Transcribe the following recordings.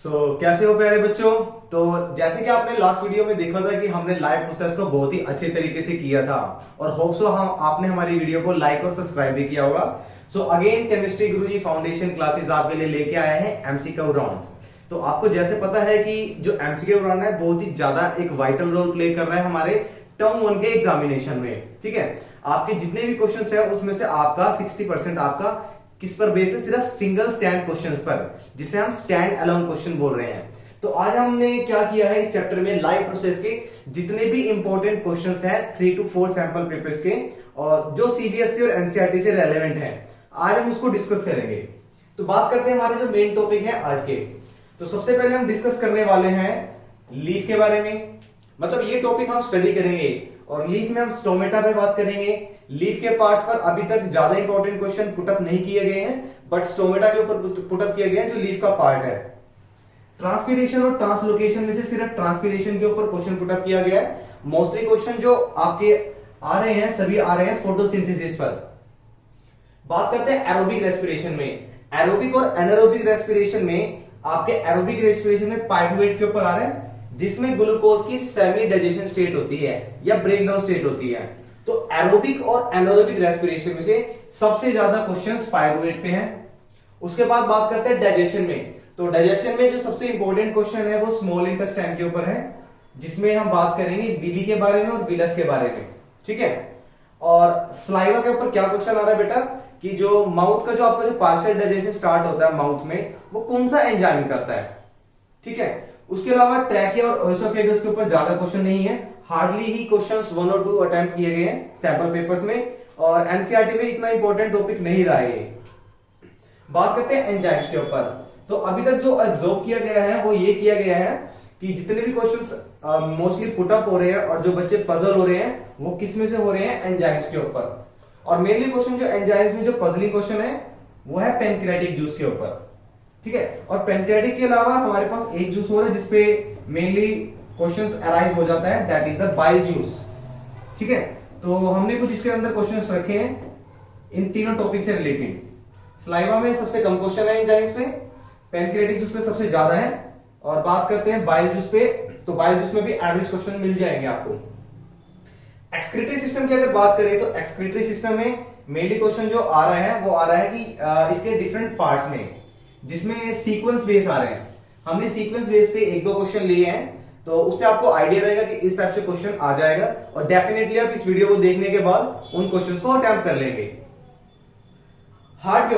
कैसे हो प्यारे बच्चों। तो जैसे कि आपने लास्ट वीडियो में देखा था कि हमने लाइव प्रोसेस को बहुत ही अच्छे तरीके से किया था और होप सो हम आपने हमारी वीडियो को लाइक और सब्सक्राइब भी किया होगा। अगेन केमिस्ट्री गुरुजी फाउंडेशन क्लासेस आपके लिए लेके आए हैं एमसीक्यू राउंड। तो आपको जैसे पता है कि जो एमसीक्यू राउंड है बहुत ही ज्यादा एक वाइटल रोल प्ले कर रहा है हमारे टर्म 1 के एग्जामिनेशन में। ठीक है, आपके जितने भी क्वेश्चंस है उसमें से आपका 60% आपका किस पर बेस है, सिर्फ सिंगल स्टैंड क्वेश्चंस पर, जिसे हम स्टैंड अलोन क्वेश्चन बोल रहे हैं। तो आज हमने क्या किया है इस चैप्टर में, लाइव प्रोसेस के जितने भी इंपॉर्टेंट क्वेश्चंस हैं 3 to 4 सैंपल पेपर्स के और जो सीबीएसई और एनसीईआरटी से रेलेवेंट हैं, आज हम उसको डिस्कस करेंगे। तो बात करते हैं हमारे जो मेन टॉपिक है आज के। तो सबसे पहले हम डिस्कस करने वाले हैं लीफ के बारे में, मतलब ये टॉपिक हम स्टडी करेंगे और लीफ में हम स्टोमेटा पे बात करेंगे। लीफ के पार्ट्स पर अभी तक ज्यादा इंपॉर्टेंट क्वेश्चन पुटअप नहीं किए गए हैं, बट स्टोमेटा के ऊपर पुटअप किए गए हैं जो लीफ का पार्ट है। ट्रांसपीरेशन और ट्रांसलोकेशन में से सिर्फ ट्रांसपीरेशन के ऊपर क्वेश्चन पुटअप किया गया है। मोस्टली क्वेश्चन जो आपके आ रहे हैं सभी आ रहे हैं फोटोसिंथेसिस पर। बात करते हैं एरोबिक रेस्पिरेशन में। एरोबिक और एनारोबिक रेस्पिरेशन में आपके एरोबिक रेस्पिरेशन में पाइरुवेट के ऊपर आ रहे हैं, जिसमें ग्लूकोज की सेमी डाइजेशन स्टेट होती है या ब्रेकडाउन स्टेट होती है। तो एरोबिक और एनारोबिक रेस्पिरेशन में से सबसे ज्यादा क्वेश्चंस पाइरुवेट पे हैं। उसके बाद बात करते हैं डाइजेशन में। तो डाइजेशन में जो सबसे इंपॉर्टेंट क्वेश्चन है वो स्मॉल इंटेस्टाइन के ऊपर है, जिसमें हम बात करेंगे विली के बारे में और विलस के बारे में। ठीक है, और स्लाइवा के ऊपर क्या क्वेश्चन आ रहा है बेटा कि जो माउथ का जो आपका जो पार्शियल डाइजेशन स्टार्ट होता है माउथ में, वो कौन सा एंजाइम करता है। ठीक है, उसके अलावा ट्रैकिया और ओएसोफेगस के ऊपर ज्यादा क्वेश्चन नहीं है, हार्डली ही क्वेश्चंस 1 और 2 अटेम्प्ट किए गए हैं सैंपल पेपर्स में, और एनसीईआरटी में इतना इंपॉर्टेंट टॉपिक नहीं रहा है। बात करते हैं एंजाइम्स के ऊपर। तो अभी तक जो ऑब्जर्व किया गया है वो ये किया गया है कि जितने भी क्वेश्चंस मोस्टली पुटअप हो रहे हैं और जो बच्चे पजल हो रहे हैं वो किस में से हो रहे हैं, एंजाइम्स के ऊपर। और मेनली क्वेश्चन जो एंजाइम्स में जो पजलिंग क्वेश्चन है वो है पेनक्रियाटिक जूस के ऊपर। ठीक है, और पेनक्रियाटिक के अलावा हमारे पास एक जूस और है जिसपे मेनली क्वेश्चंस अराइज हो जाता है, that is the bile juice. ठीक है, तो हमने कुछ इसके अंदर क्वेश्चंस रखे हैं इन तीनों टॉपिक से रिलेटेड। स्लाइवा में सबसे कम क्वेश्चन है एंजाइम्स पे, पेनक्रियाटिक जूस पे सबसे ज्यादा है, और बात करते हैं बाइल जूस पे, तो बाइल जूस में भी एवरेज क्वेश्चन मिल जाएंगे आपको। एक्सक्रीटरी सिस्टम की अगर बात करें तो एक्सक्रीटरी सिस्टम में मेनली क्वेश्चन जो आ रहा है वो आ रहा है कि इसके डिफरेंट पार्ट्स में, जिसमें सीक्वेंस बेस आ रहे हैं। हमने सीक्वेंस बेस पे 1-2 क्वेश्चन लिए हैं, तो उससे आपको आइडिया रहेगा कि इस टाइप से क्वेश्चन आ जाएगा, और डेफिनेटली आप इस वीडियो को देखने के बाद उन क्वेश्चंस को अटेम्प्ट कर लेंगे। हार्ट के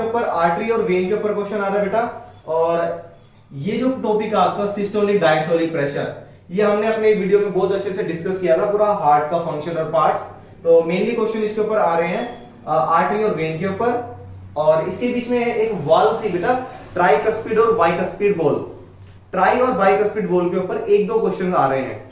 ऊपर आर्टरी और वेन के ऊपर क्वेश्चन आ रहा है बेटा, और ये जो टॉपिक है आपका सिस्टोलिक डायस्टोलिक प्रेशर, ये हमने अपने वीडियो में बहुत अच्छे से डिस्कस किया था, पूरा हार्ट का फंक्शन और पार्ट्स। तो मेनली क्वेश्चन इसके ऊपर आ रहे हैं आर्टरी और वेन के ऊपर, और इसके बीच में एक वाल्व थी बेटा, ट्राइकस्पिड और बाइकस्पिड वॉल्व। ट्राई और बाइकस्पिड वॉल्व के ऊपर 1-2 क्वेश्चन आ रहे हैं।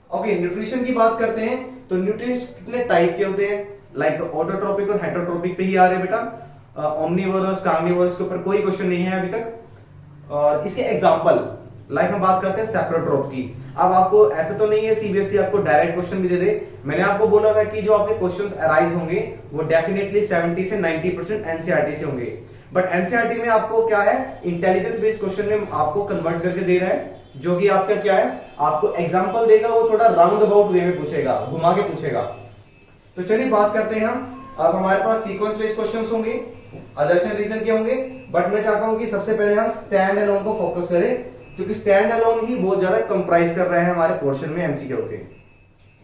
ओके, न्यूट्रिशन की बात करते हैं तो न्यूट्रिएंट्स कितने टाइप के होते हैं, लाइक ऑटोट्रोपिक और हेटरोट्रोपिक पे ही आ रहे हैं बेटा। ओमनीवोरस कार्निवोरस के ऊपर कोई क्वेश्चन नहीं है अभी तक। और इसके एग्जांपल लाइक हम बात करते हैं सेप्रोट्रोप की। अब आपको ऐसे तो नहीं है सीबीएसई आपको डायरेक्ट क्वेश्चन भी दे दे, मैंने आपको बोला था कि जो आपके क्वेश्चंस अराइज होंगे वो डेफिनेटली 70 से 90% एनसीईआरटी से होंगे, बट एनसीईआरटी में आपको क्या है, इंटेलिजेंस बेस्ड क्वेश्चन में आपको कन्वर्ट करके दे रहा है, जो कि आपका क्या है, आपको एग्जाम्पल देगा, वो थोड़ा राउंड अबाउट वे में पूछेगा, घुमा के पूछेगा। तो चलिए बात करते हैं हम। अब हमारे पास सीक्वेंस बेस्ड क्वेश्चंस होंगे, असर्शन रीजन के होंगे, बट मैं चाहता हूं कि सबसे पहले हम स्टैंड अलोन को फोकस करें, क्योंकि स्टैंड अलोन ही बहुत ज्यादा कंप्राइज कर रहे हैं हमारे पोर्शन में एमसीक्यू के।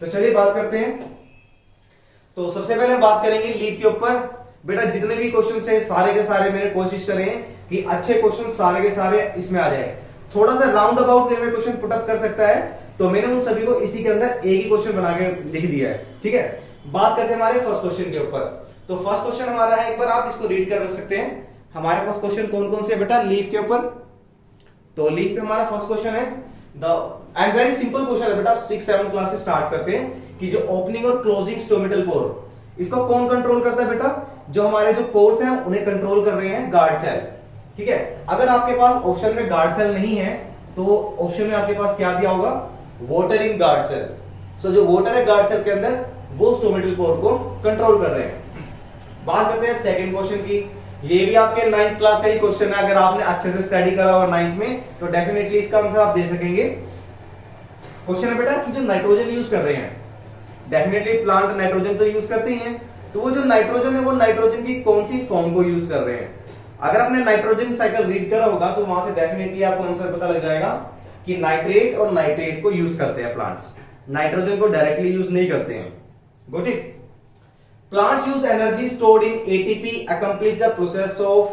तो चलिए बात करते हैं। तो सबसे पहले हम बात करेंगे लीफ के ऊपर। बेटा जितने भी क्वेश्चन है सारे के सारे मैंने कोशिश करे हैं कि अच्छे क्वेश्चन सारे के सारे इसमें आ जाए। थोड़ा सा राउंड अबाउट वे में क्वेश्चन पुटअप कर सकता है, तो मैंने उन सभी को इसी के अंदर एक ही क्वेश्चन बना के लिख दिया है। ठीक है, बात करते हैं हमारे फर्स्ट क्वेश्चन के ऊपर। तो फर्स्ट क्वेश्चन हमारा है, एक बार आप इसको रीड कर सकते हैं। हमारे पास क्वेश्चन कौन कौन से बेटा लीफ के ऊपर। तो लीफ पे हमारा फर्स्ट क्वेश्चन है एंड वेरी सिंपल क्वेश्चन है बेटा, 6-7 क्लास से स्टार्ट करते हैं कि जो ओपनिंग और क्लोजिंग स्टोमेटल पोर, इसको कौन कंट्रोल करता है बेटा, जो हमारे जो पोर्स हैं उन्हें कंट्रोल कर रहे हैं गार्ड सेल। ठीक है, अगर आपके पास ऑप्शन में गार्ड सेल नहीं है तो ऑप्शन में आपके पास क्या दिया होगा, वाटर इन गार्ड सेल। सो जो वाटर है गार्ड सेल के अंदर वो स्टोमेटल पोर को कंट्रोल कर रहे हैं। बात करते हैं सेकंड क्वेश्चन की। ये भी आपके 9th क्लास का ही क्वेश्चन है, अगर आपने अच्छे से स्टडी करा होगा 9th में तो डेफिनेटली इसका आंसर आप दे सकेंगे। क्वेश्चन है बेटा कि जो नाइट्रोजन यूज कर रहे हैं, डेफिनेटली प्लांट नाइट्रोजन तो यूज करते ही हैं, तो वो जो नाइट्रोजन है वो नाइट्रोजन की कौन सी फॉर्म को यूज कर रहे हैं। अगर आपने नाइट्रोजन साइकिल रीड करा होगा तो वहां से डेफिनेटली आपको आंसर पता लग जाएगा कि नाइट्रेट और नाइट्रेट को यूज करते हैं प्लांट्स, नाइट्रोजन को डायरेक्टली यूज नहीं करते हैं। Got it. Plants use energy stored in ATP accomplish the process of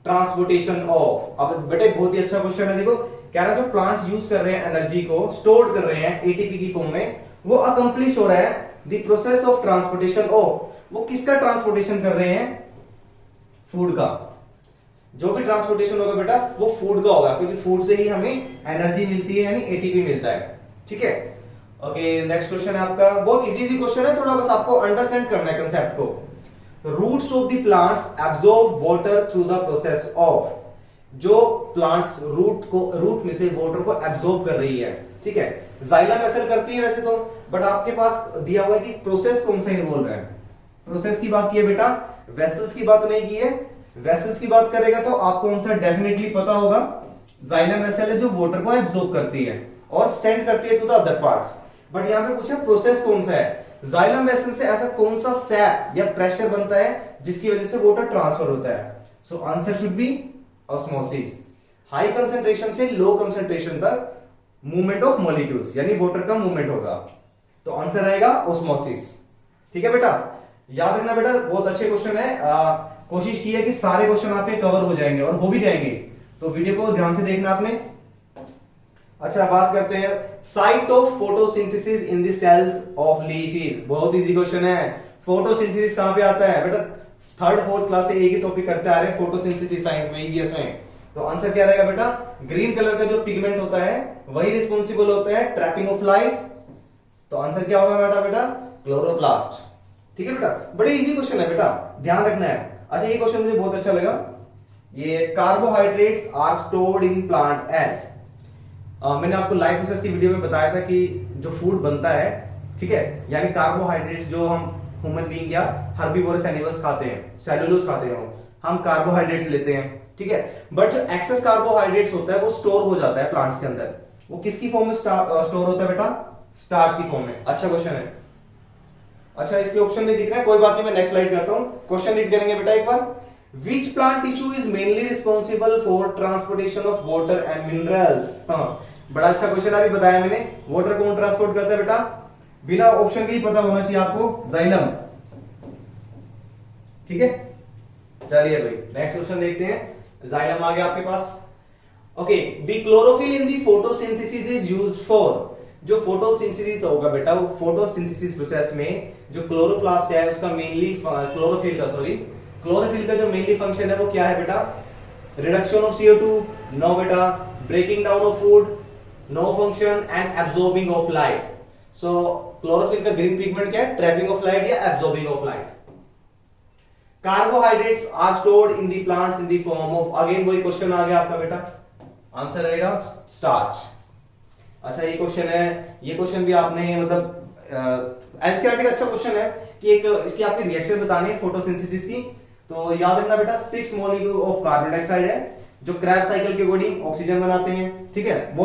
transportation of. अब बेटे बहुत ही अच्छा क्वेश्चन है, देखो कह रहा है जो प्लांट्स यूज कर रहे हैं एनर्जी को स्टोर कर रहे हैं एटीपी की फॉर्म में, वो अकम्प्लिश हो रहा है the process of transportation of. वो किसका ट्रांसपोर्टेशन कर रहे हैं? फूड का। जो भी ट्रांसपोर्टेशन होगा बेटा वो फूड का होगा, क्योंकि फूड से ही हमें एनर्जी मिलती है यानी एटीपी मिलता है। ठीक है, ओके। नेक्स्ट क्वेश्चन है आपका, बहुत इजी क्वेश्चन है, थोड़ा बस आपको अंडरस्टैंड करना है कंसेप्ट को। Roots of the plants absorb water through the process of. जो प्लांट्स रूट में से वाटर को एब्जॉर्ब कर रही है, ठीक है, जाइलम वेसल करती है वैसे तो, बट आपके पास दिया हुआ है कि प्रोसेस कौन सा इन्वॉल्व है। प्रोसेस की बात की है बेटा, वेसल्स की बात नहीं की है। वेसल्स की बात करेगा तो आपको आंसर डेफिनेटली पता होगा, जाइलम वेसल है जो वाटर को एब्जॉर्ब करती है और सेंड करती है to the other parts. But यहां पे पूछा प्रोसेस कौन सा है। जाइलम वेसल से ऐसा कौन सा सैप या प्रेशर बनता है जिसकी वजह से वाटर ट्रांसफर होता है। So answer should be osmosis. High concentration से लो कंसंट्रेशन तक मूवमेंट ऑफ मॉलिक्यूल्स यानी वाटर का मूवमेंट होगा, तो आंसर आएगा ऑस्मोसिस। ठीक है बेटा, याद रखना बेटा, बहुत अच्छे क्वेश्चन है। कोशिश की है कि सारे क्वेश्चन आपके कवर हो जाएंगे और हो भी जाएंगे, तो वीडियो को ध्यान से देखना आपने। अच्छा, बात करते हैं site of photosynthesis in the cells of leaf. बहुत इजी क्वेश्चन है। फोटोसिंथेसिस कहां पे आता है बेटा? 3rd 4th क्लास से एक ही टॉपिक करते आ रहे हैं, फोटोसिंथेसिस साइंस में, ईवीएस में। तो आंसर क्या रहेगा बेटा? ग्रीन कलर का जो पिगमेंट होता है वही रिस्पॉन्सिबल होता है ट्रैपिंग ऑफ लाइट। तो आंसर क्या होगा बेटा? क्लोरोप्लास्ट। ठीक है बेटा, बड़े इजी क्वेश्चन है बेटा, ध्यान रखना है। अच्छा, ये क्वेश्चन मुझे बहुत अच्छा लगा। ये carbohydrates are stored in plant as. मैंने आपको लाइफ प्रोसेस की वीडियो में बताया था कि जो फूड बनता है, ठीक है, यानी कार्बोहाइड्रेट्स जो हम ह्यूमन बीइंग या हर्बीवोरस एनिमल्स खाते हैं, सेलुलोज खाते हैं, हम कार्बोहाइड्रेट्स लेते हैं, ठीक है। बट जो एक्सेस कार्बोहाइड्रेट्स होता है वो स्टोर हो जाता है प्लांट्स के अंदर। वो किसकी फॉर्म में स्टोर होता है बेटा? स्टार्च की फॉर्म में। अच्छा क्वेश्चन है। अच्छा, इसके ऑप्शन नहीं दिख रहा है, कोई बात नहीं, मैं नेक्स्ट स्लाइड करता हूं। क्वेश्चन रीड करेंगे बेटा एक बार। Which plant tissue is mainly responsible for transportation of water and minerals? हाँ, बड़ा अच्छा क्वेश्चन अभी बताया मैंने। वाटर कौन ट्रांसपोर्ट करता है बेटा? बिना ऑप्शन के ही पता होना चाहिए आपको, जाइलम। ठीक है, चलिए भाई नेक्स्ट क्वेश्चन देखते हैं। जाइलम आ गया आपके पास। Okay, the chlorophyll in the photosynthesis is used for. जो फोटोसिंथेसिस होगा बेटा, वो फोटोसिंथेसिस प्रोसेस में जो क्लोरोप्लास्ट है उसका मेनली क्लोरोफिल का जो मेनली फंक्शन है वो क्या है बेटा? रिडक्शन ऑफ CO2, नो बेटा। Breaking down of food, no function. And absorbing of light. So chlorophyll का ग्रीन पिगमेंट क्या है? ट्रैपिंग ऑफ लाइट या absorbing of light. Carbohydrates are stored in the plants in the form of, again वही question आ गया आपका बेटा, answer रहेगा स्टार्च। अच्छा, ये क्वेश्चन है, ये क्वेश्चन भी आपने मतलब एनसीईआरटी का अच्छा क्वेश्चन है कि एक इसकी आपकी रिएक्शन बतानी है फोटोसिंथेसिस की। तो याद रखना बेटा, 6 मॉलिक्यूल ऑफ कार्बन डाइऑक्साइड है जो क्रैब साइकिल के अकॉर्डिंग ऑक्सीजन बनाते हैं, ठीक है।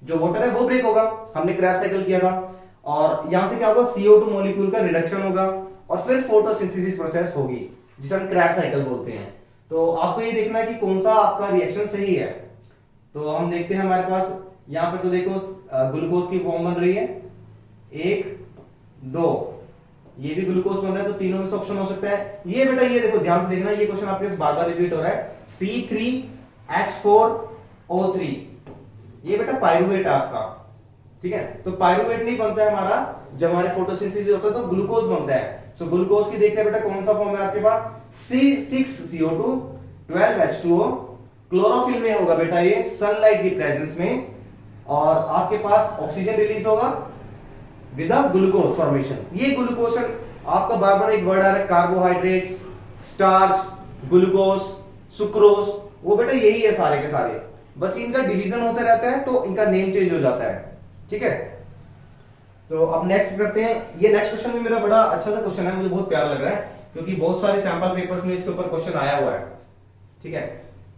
जो वाटर है वो ब्रेक होगा, हमने क्रैब साइकिल किया था, और यहां से क्या होगा? CO2 मॉलिक्यूल का रिडक्शन होगा और फिर फोटोसिंथेसिस प्रोसेस होगी जिसे हम क्रैब साइकिल बोलते हैं। तो आपको ये देखना है कि कौन सा आपका रिएक्शन सही है। तो हम देखते हैं हमारे पास यहां पर, तो देखो ग्लूकोज की फॉर्म बन रही है 1 2, ये भी ग्लूकोज बन रहा है, तो तीनों में से ऑप्शन हो सकता है ये बेटा। ये देखो ध्यान से देखना, ये क्वेश्चन आपके बार बार रिपीट हो रहा है। C3H4O3, ये बेटा पायरुवेट है आपका, ठीक है। तो पायरुवेट नहीं बनता है हमारा, जब हमारे फोटोसिंथेसिस होता है तो ग्लूकोज बनता है। सो ग्लूकोज की देखते हैं बेटा कौन सा फॉर्म है आपके पास? C6CO2 12H2O। क्लोरोफिल में होगा बेटा ये सनलाइट की प्रेजेंस में, और आपके पास ऑक्सीजन रिलीज होगा विद ग्लूकोज फॉर्मेशन। ये ग्लूकोज आपका बार बार एक वर्ड आ रहा है, कार्बोहाइड्रेट्स, स्टार्च, ग्लूकोज, सुक्रोज, वो बेटा यही है सारे के सारे, बस इनका डिवीजन होता रहता है तो इनका नेम चेंज हो जाता है, ठीक है। तो अब नेक्स्ट करते हैं। ये नेक्स्ट क्वेश्चन भी मेरा बड़ा अच्छा सा क्वेश्चन है, मुझे बहुत प्यारा लग रहा है, क्योंकि बहुत सारे सैंपल पेपर्स में इसके ऊपर क्वेश्चन आया हुआ है। ठीक है,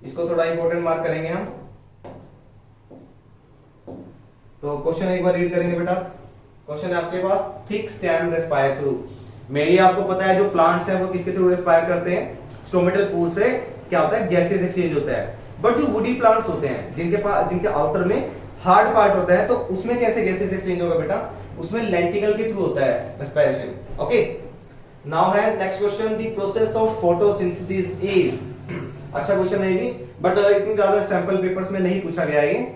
इसको थोड़ा इंपॉर्टेंट मार्क करेंगे हम। तो क्वेश्चन एक बार रीड करेंगे बेटा। क्वेश्चन है आपके पास, thick stem respire through. Mainly आपको पता है जो प्लांट्स हैं वो किसके थ्रू रेस्पायर करते हैं, स्टोमेटल पोर से क्या होता है, गैसेस एक्सचेंज होता है। बट जो वुडी प्लांट्स होते हैं जिनके आउटर में हार्ड पार्ट होता है, तो उसमें कैसे गैसेस एक्सचेंज होगा बेटा, उसमें लेंटिकल के थ्रू होता है रेस्पिरेशन। ओके, नाउ है next question, the process of photosynthesis is. अच्छा क्वेश्चन है ये भी, बट इतनी ज्यादा सैंपल पेपर्स में नहीं पूछा गया ये।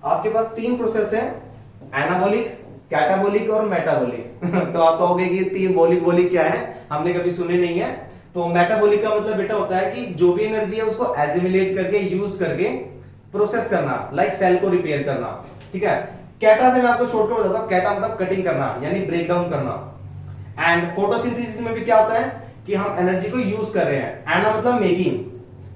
आपके पास 3 प्रोसेस है, एनाबॉलिक, कैटाबॉलिक और मेटाबॉलिक। तो आप कहोगे कि 3 बॉलिक क्या है, हमने कभी सुने नहीं है। तो मेटाबॉलिक का मतलब बेटा होता है कि जो भी एनर्जी है उसको एसिमिलेट करके, यूज करके प्रोसेस करना, लाइक सेल को रिपेयर करना। ठीक है, कैटा से मैं आपको शॉर्टकट बताता हूं, कैटा मतलब कटिंग करना यानी ब्रेक डाउन करना। एंड फोटोसिंथेसिस में भी क्या होता है कि हम एनर्जी को यूज कर रहे हैं। एना मतलब मेकिंग,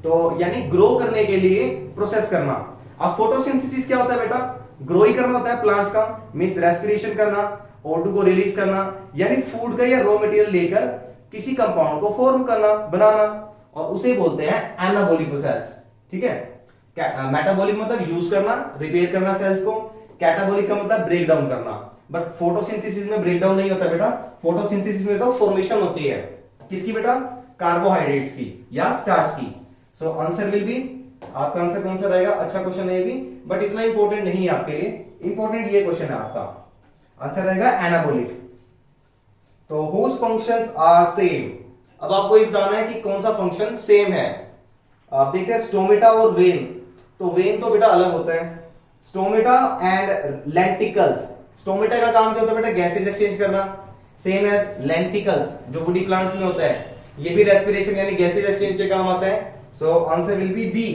तो यानी ग्रो करने के लिए प्रोसेस करना। अब फोटोसिंथेसिस क्या होता है बेटा, ग्रो ही करना होता है प्लांट्स का, मींस रेस्पिरेशन करना, O2 को रिलीज करना, यानी फूड का या रॉ मटेरियल लेकर किसी कंपाउंड को फॉर्म करना, बनाना, और उसे बोलते हैं एनाबॉलिक प्रोसेस। ठीक है, मेटाबॉलिक मतलब यूज करना, रिपेयर करना सेल्स को, कैटाबॉलिक का मतलब ब्रेक डाउन करना। बट फोटोसिंथेसिस में ब्रेक डाउन नहीं होता बेटा, फोटोसिंथेसिस में तो फॉर्मेशन होती है। किसकी बेटा, कार्बोहाइड्रेट्स की या स्टार्च की। सो आंसर विल बी, आपका आंसर कौन सा रहेगा, अच्छा क्वेश्चन है ये भी, बट इतना इंपॉर्टेंट नहीं है आपके लिए। इंपॉर्टेंट ये क्वेश्चन है आपका, आंसर रहेगा एनाबॉलिक। तो हुज फंक्शंस आर सेम। अब आपको ये बताना है कि कौन सा फंक्शन सेम है। आप देखते हैं स्टोमेटा और वेन, तो वेन तो बेटा अलग होता है, स्टोमेटा एंड लेंटिकल्स। स्टोमेटा का काम क्या होता है बेटा, गैसेस एक्सचेंज करना, सेम एज लेंटिकल्स जो वुडी प्लांट्स में होता है, ये भी रेस्पिरेशन यानी गैसेस एक्सचेंज के काम आता है। So answer will be B.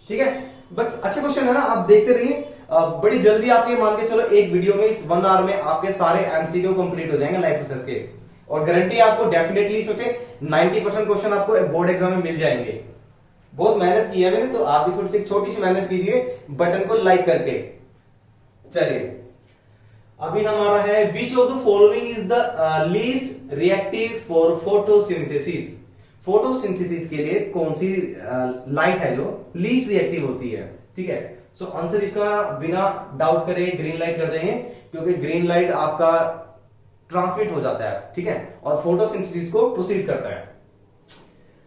ठीक है, बट अच्छा क्वेश्चन है ना, आप देखते रहिए। बड़ी जल्दी आप ये मान के चलो एक वीडियो में, इस 1 आवर में आपके सारे एमसीक्यू कंप्लीट हो जाएंगे लाइफ प्रोसेस के, और गारंटी आपको डेफिनेटली इसमें से 90% क्वेश्चन आपको बोर्ड एग्जाम में मिल जाएंगे। बहुत मेहनत की है मैंने, तो आप भी थोड़ी सी छोटी सी मेहनत कीजिए बटन को लाइक करके। चलिए, अभी हमारा है विच of the following is the least reactive for photosynthesis. Photosynthesis के लिए कौन सी लाइट है जो लीस्ट रिएक्टिव होती है। ठीक है, सो आंसर इसका बिना डाउट करे ग्रीन लाइट कर देंगे, क्योंकि ग्रीन लाइट आपका ट्रांसमिट हो जाता है। ठीक है, और फोटोसिंथेसिस को प्रोसीड करता है।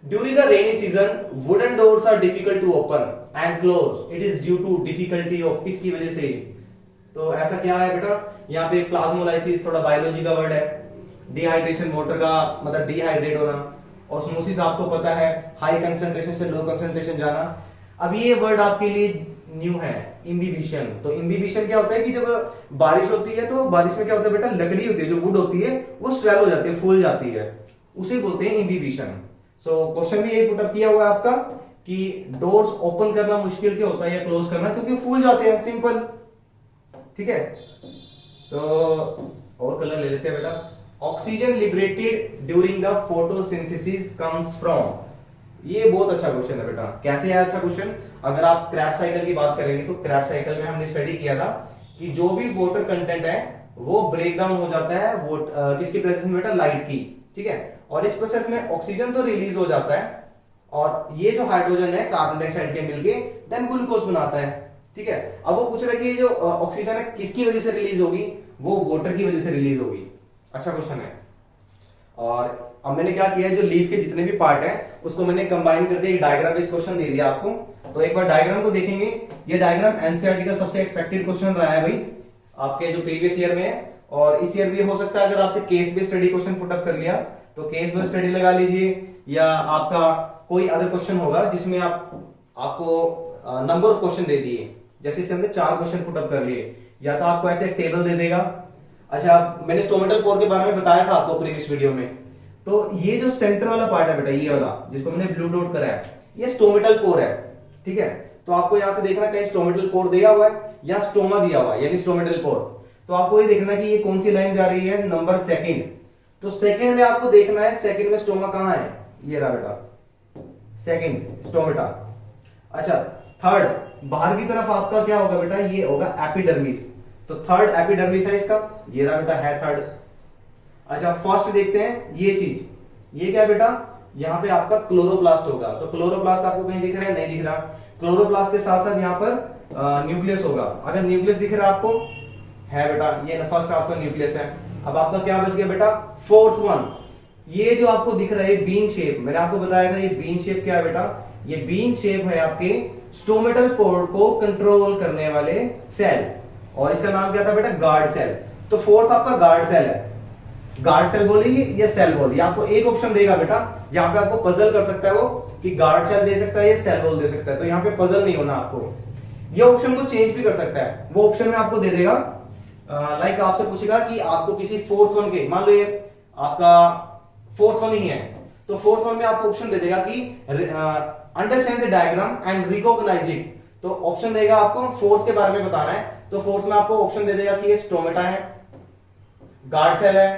During the rainy season wooden doors are difficult to open and close, it is due to difficulty of, किसकी वजह से। तो ऐसा क्या है बेटा, यहाँ पे प्लाज्मोलाइसिस थोड़ा बायोलॉजी का वर्ड है, डिहाइड्रेशन वाटर का मतलब डिहाइड्रेट होना, ऑस्मोसिस आपको पता है हाई कंसंट्रेशन से लो कंसंट्रेशन जाना। अब ये वर्ड आपके लिए न्यू है, इम्बिबिशन। तो इम्बिबिशन क्या होता है कि जब बारिश होती है तो बारिश में क्या होता है बेटा, लकड़ी होती है जो वुड होती है वो स्वेल हो जाती है, फूल जाती है, उसे बोलते हैं इम्बिबिशन। सो क्वेश्चन भी यही पुटअप किया हुआ है आपका कि डोर्स ओपन करना मुश्किल क्यों होता है या क्लोज करना, क्योंकि फूल जाते हैं, सिंपल। ठीक है, तो और कलर ले लेते हैं बेटा। Oxygen liberated during the photosynthesis comes from. ये बहुत अच्छा क्वेश्चन है बेटा। कैसे है अच्छा क्वेश्चन, अगर आप क्रैब साइकिल की बात करेंगे तो क्रैब साइकिल में हमने स्टडी किया था कि जो भी वाटर कंटेंट है वो ब्रेक डाउन हो जाता है वो किसकी प्रेजेंस में बेटा, लाइट की। ठीक है, और इस प्रोसेस में ऑक्सीजन तो रिलीज हो जाता है, और ये जो हाइड्रोजन है कार्बन डाइऑक्साइड के मिलके देन ग्लूकोज बनाता है। ठीक है, अब वो पूछ रहा है कि ये जो ऑक्सीजन है किसकी वजह से रिलीज होगी, वो वाटर की वजह से रिलीज होगी। अच्छा क्वेश्चन है। और अब मैंने क्या किया है, जो लीफ के जितने भी पार्ट हैं उसको मैंने कंबाइन करके एक डायग्राम इस क्वेश्चन दे दिया आपको। तो एक बार डायग्राम को देखेंगे। ये डायग्राम एनसीईआरटी का सबसे एक्सपेक्टेड क्वेश्चन रहा है भाई, आपके जो प्रीवियस ईयर में है, और इस ईयर भी हो सकता है। अगर आपसे case based study question put up कर लिया तो केस बेस्ड स्टडी लगा लीजिए, या आपका कोई अदर क्वेश्चन होगा जिसमें आपको नंबर ऑफ क्वेश्चन दे दिए, जैसे इसके अंदर 4 क्वेश्चन पुटअप कर लिए, या तो आपको ऐसे एक टेबल दे देगा। अच्छा, मैंने स्टोमेटल पोर के बारे में बताया था आपको प्रीवियस वीडियो में। तो ये जो सेंटर वाला पार्ट है बेटा, ये वाला जिसको मैंने ब्लू डॉट करा है, ये स्टोमेटल पोर है। ठीक है, तो आपको यहां से देखना कहीं स्टोमेटल पोर दिया हुआ है या स्टोमा दिया हुआ है, यानी स्टोमेटल पोर। तो आपको ये देखना कि ये कौन सी लाइन जा रही है, नंबर सेकंड। तो सेकंड में आपको देखना है सेकंड में स्टोमा कहां है, ये रहा बेटा, सेकंड स्टोमेटा। अच्छा, थर्ड बाहर की तरफ आपका क्या होगा बेटा, ये होगा एपिडर्मिस। तो थर्ड एपिडर्मिस है इसका, ये रहा बेटा, है थर्ड। अच्छा, फर्स्ट देखते हैं ये चीज, ये क्या है बेटा, यहाँ पे आपका क्लोरोप्लास्ट होगा। तो क्लोरोप्लास्ट आपको कहीं दिख रहा है? नहीं दिख रहा। क्लोरोप्लास्ट के साथ साथ यहाँ पर न्यूक्लियस होगा। अगर न्यूक्लियस दिख रहा है आपको, है बेटा, ये फर्स्ट आपका न्यूक्लियस है। अब आपका क्या बच गया बेटा, फोर्थ वन, ये जो आपको दिख रहा है बीन शेप, मैंने आपको बताया था ये बीन शेप क्या है बेटा, ये बीन शेप है आपके स्टोमेटल पोर्ट को कंट्रोल करने वाले सेल, और इसका नाम क्या था बेटा, गार्ड सेल। तो फोर्थ आपका गार्ड सेल है। गार्ड सेल बोलिए या सेल बोलिए, आपको एक ऑप्शन देगा बेटा, यहाँ पे आपको पजल कर सकता है वो कि गार्ड सेल दे सकता है या सेल वॉल दे सकता है। तो यहाँ पे पजल नहीं होना आपको, ये ऑप्शन को चेंज भी कर सकता है। वो ऑप्शन में आपको दे देगा, लाइक आपसे पूछेगा कि आपको किसी फोर्थ वन के, मान लो ये आपका फोर्थ वन ही है, तो फोर्थ वन में आपको ऑप्शन दे देगा कि understand the diagram and recognise it. तो ऑप्शन देगा आपको फोर्थ के बारे में बताना है, तो फोर्थ में आपको ऑप्शन दे देगा कि ये स्टोमेटा है, गार्ड सेल है,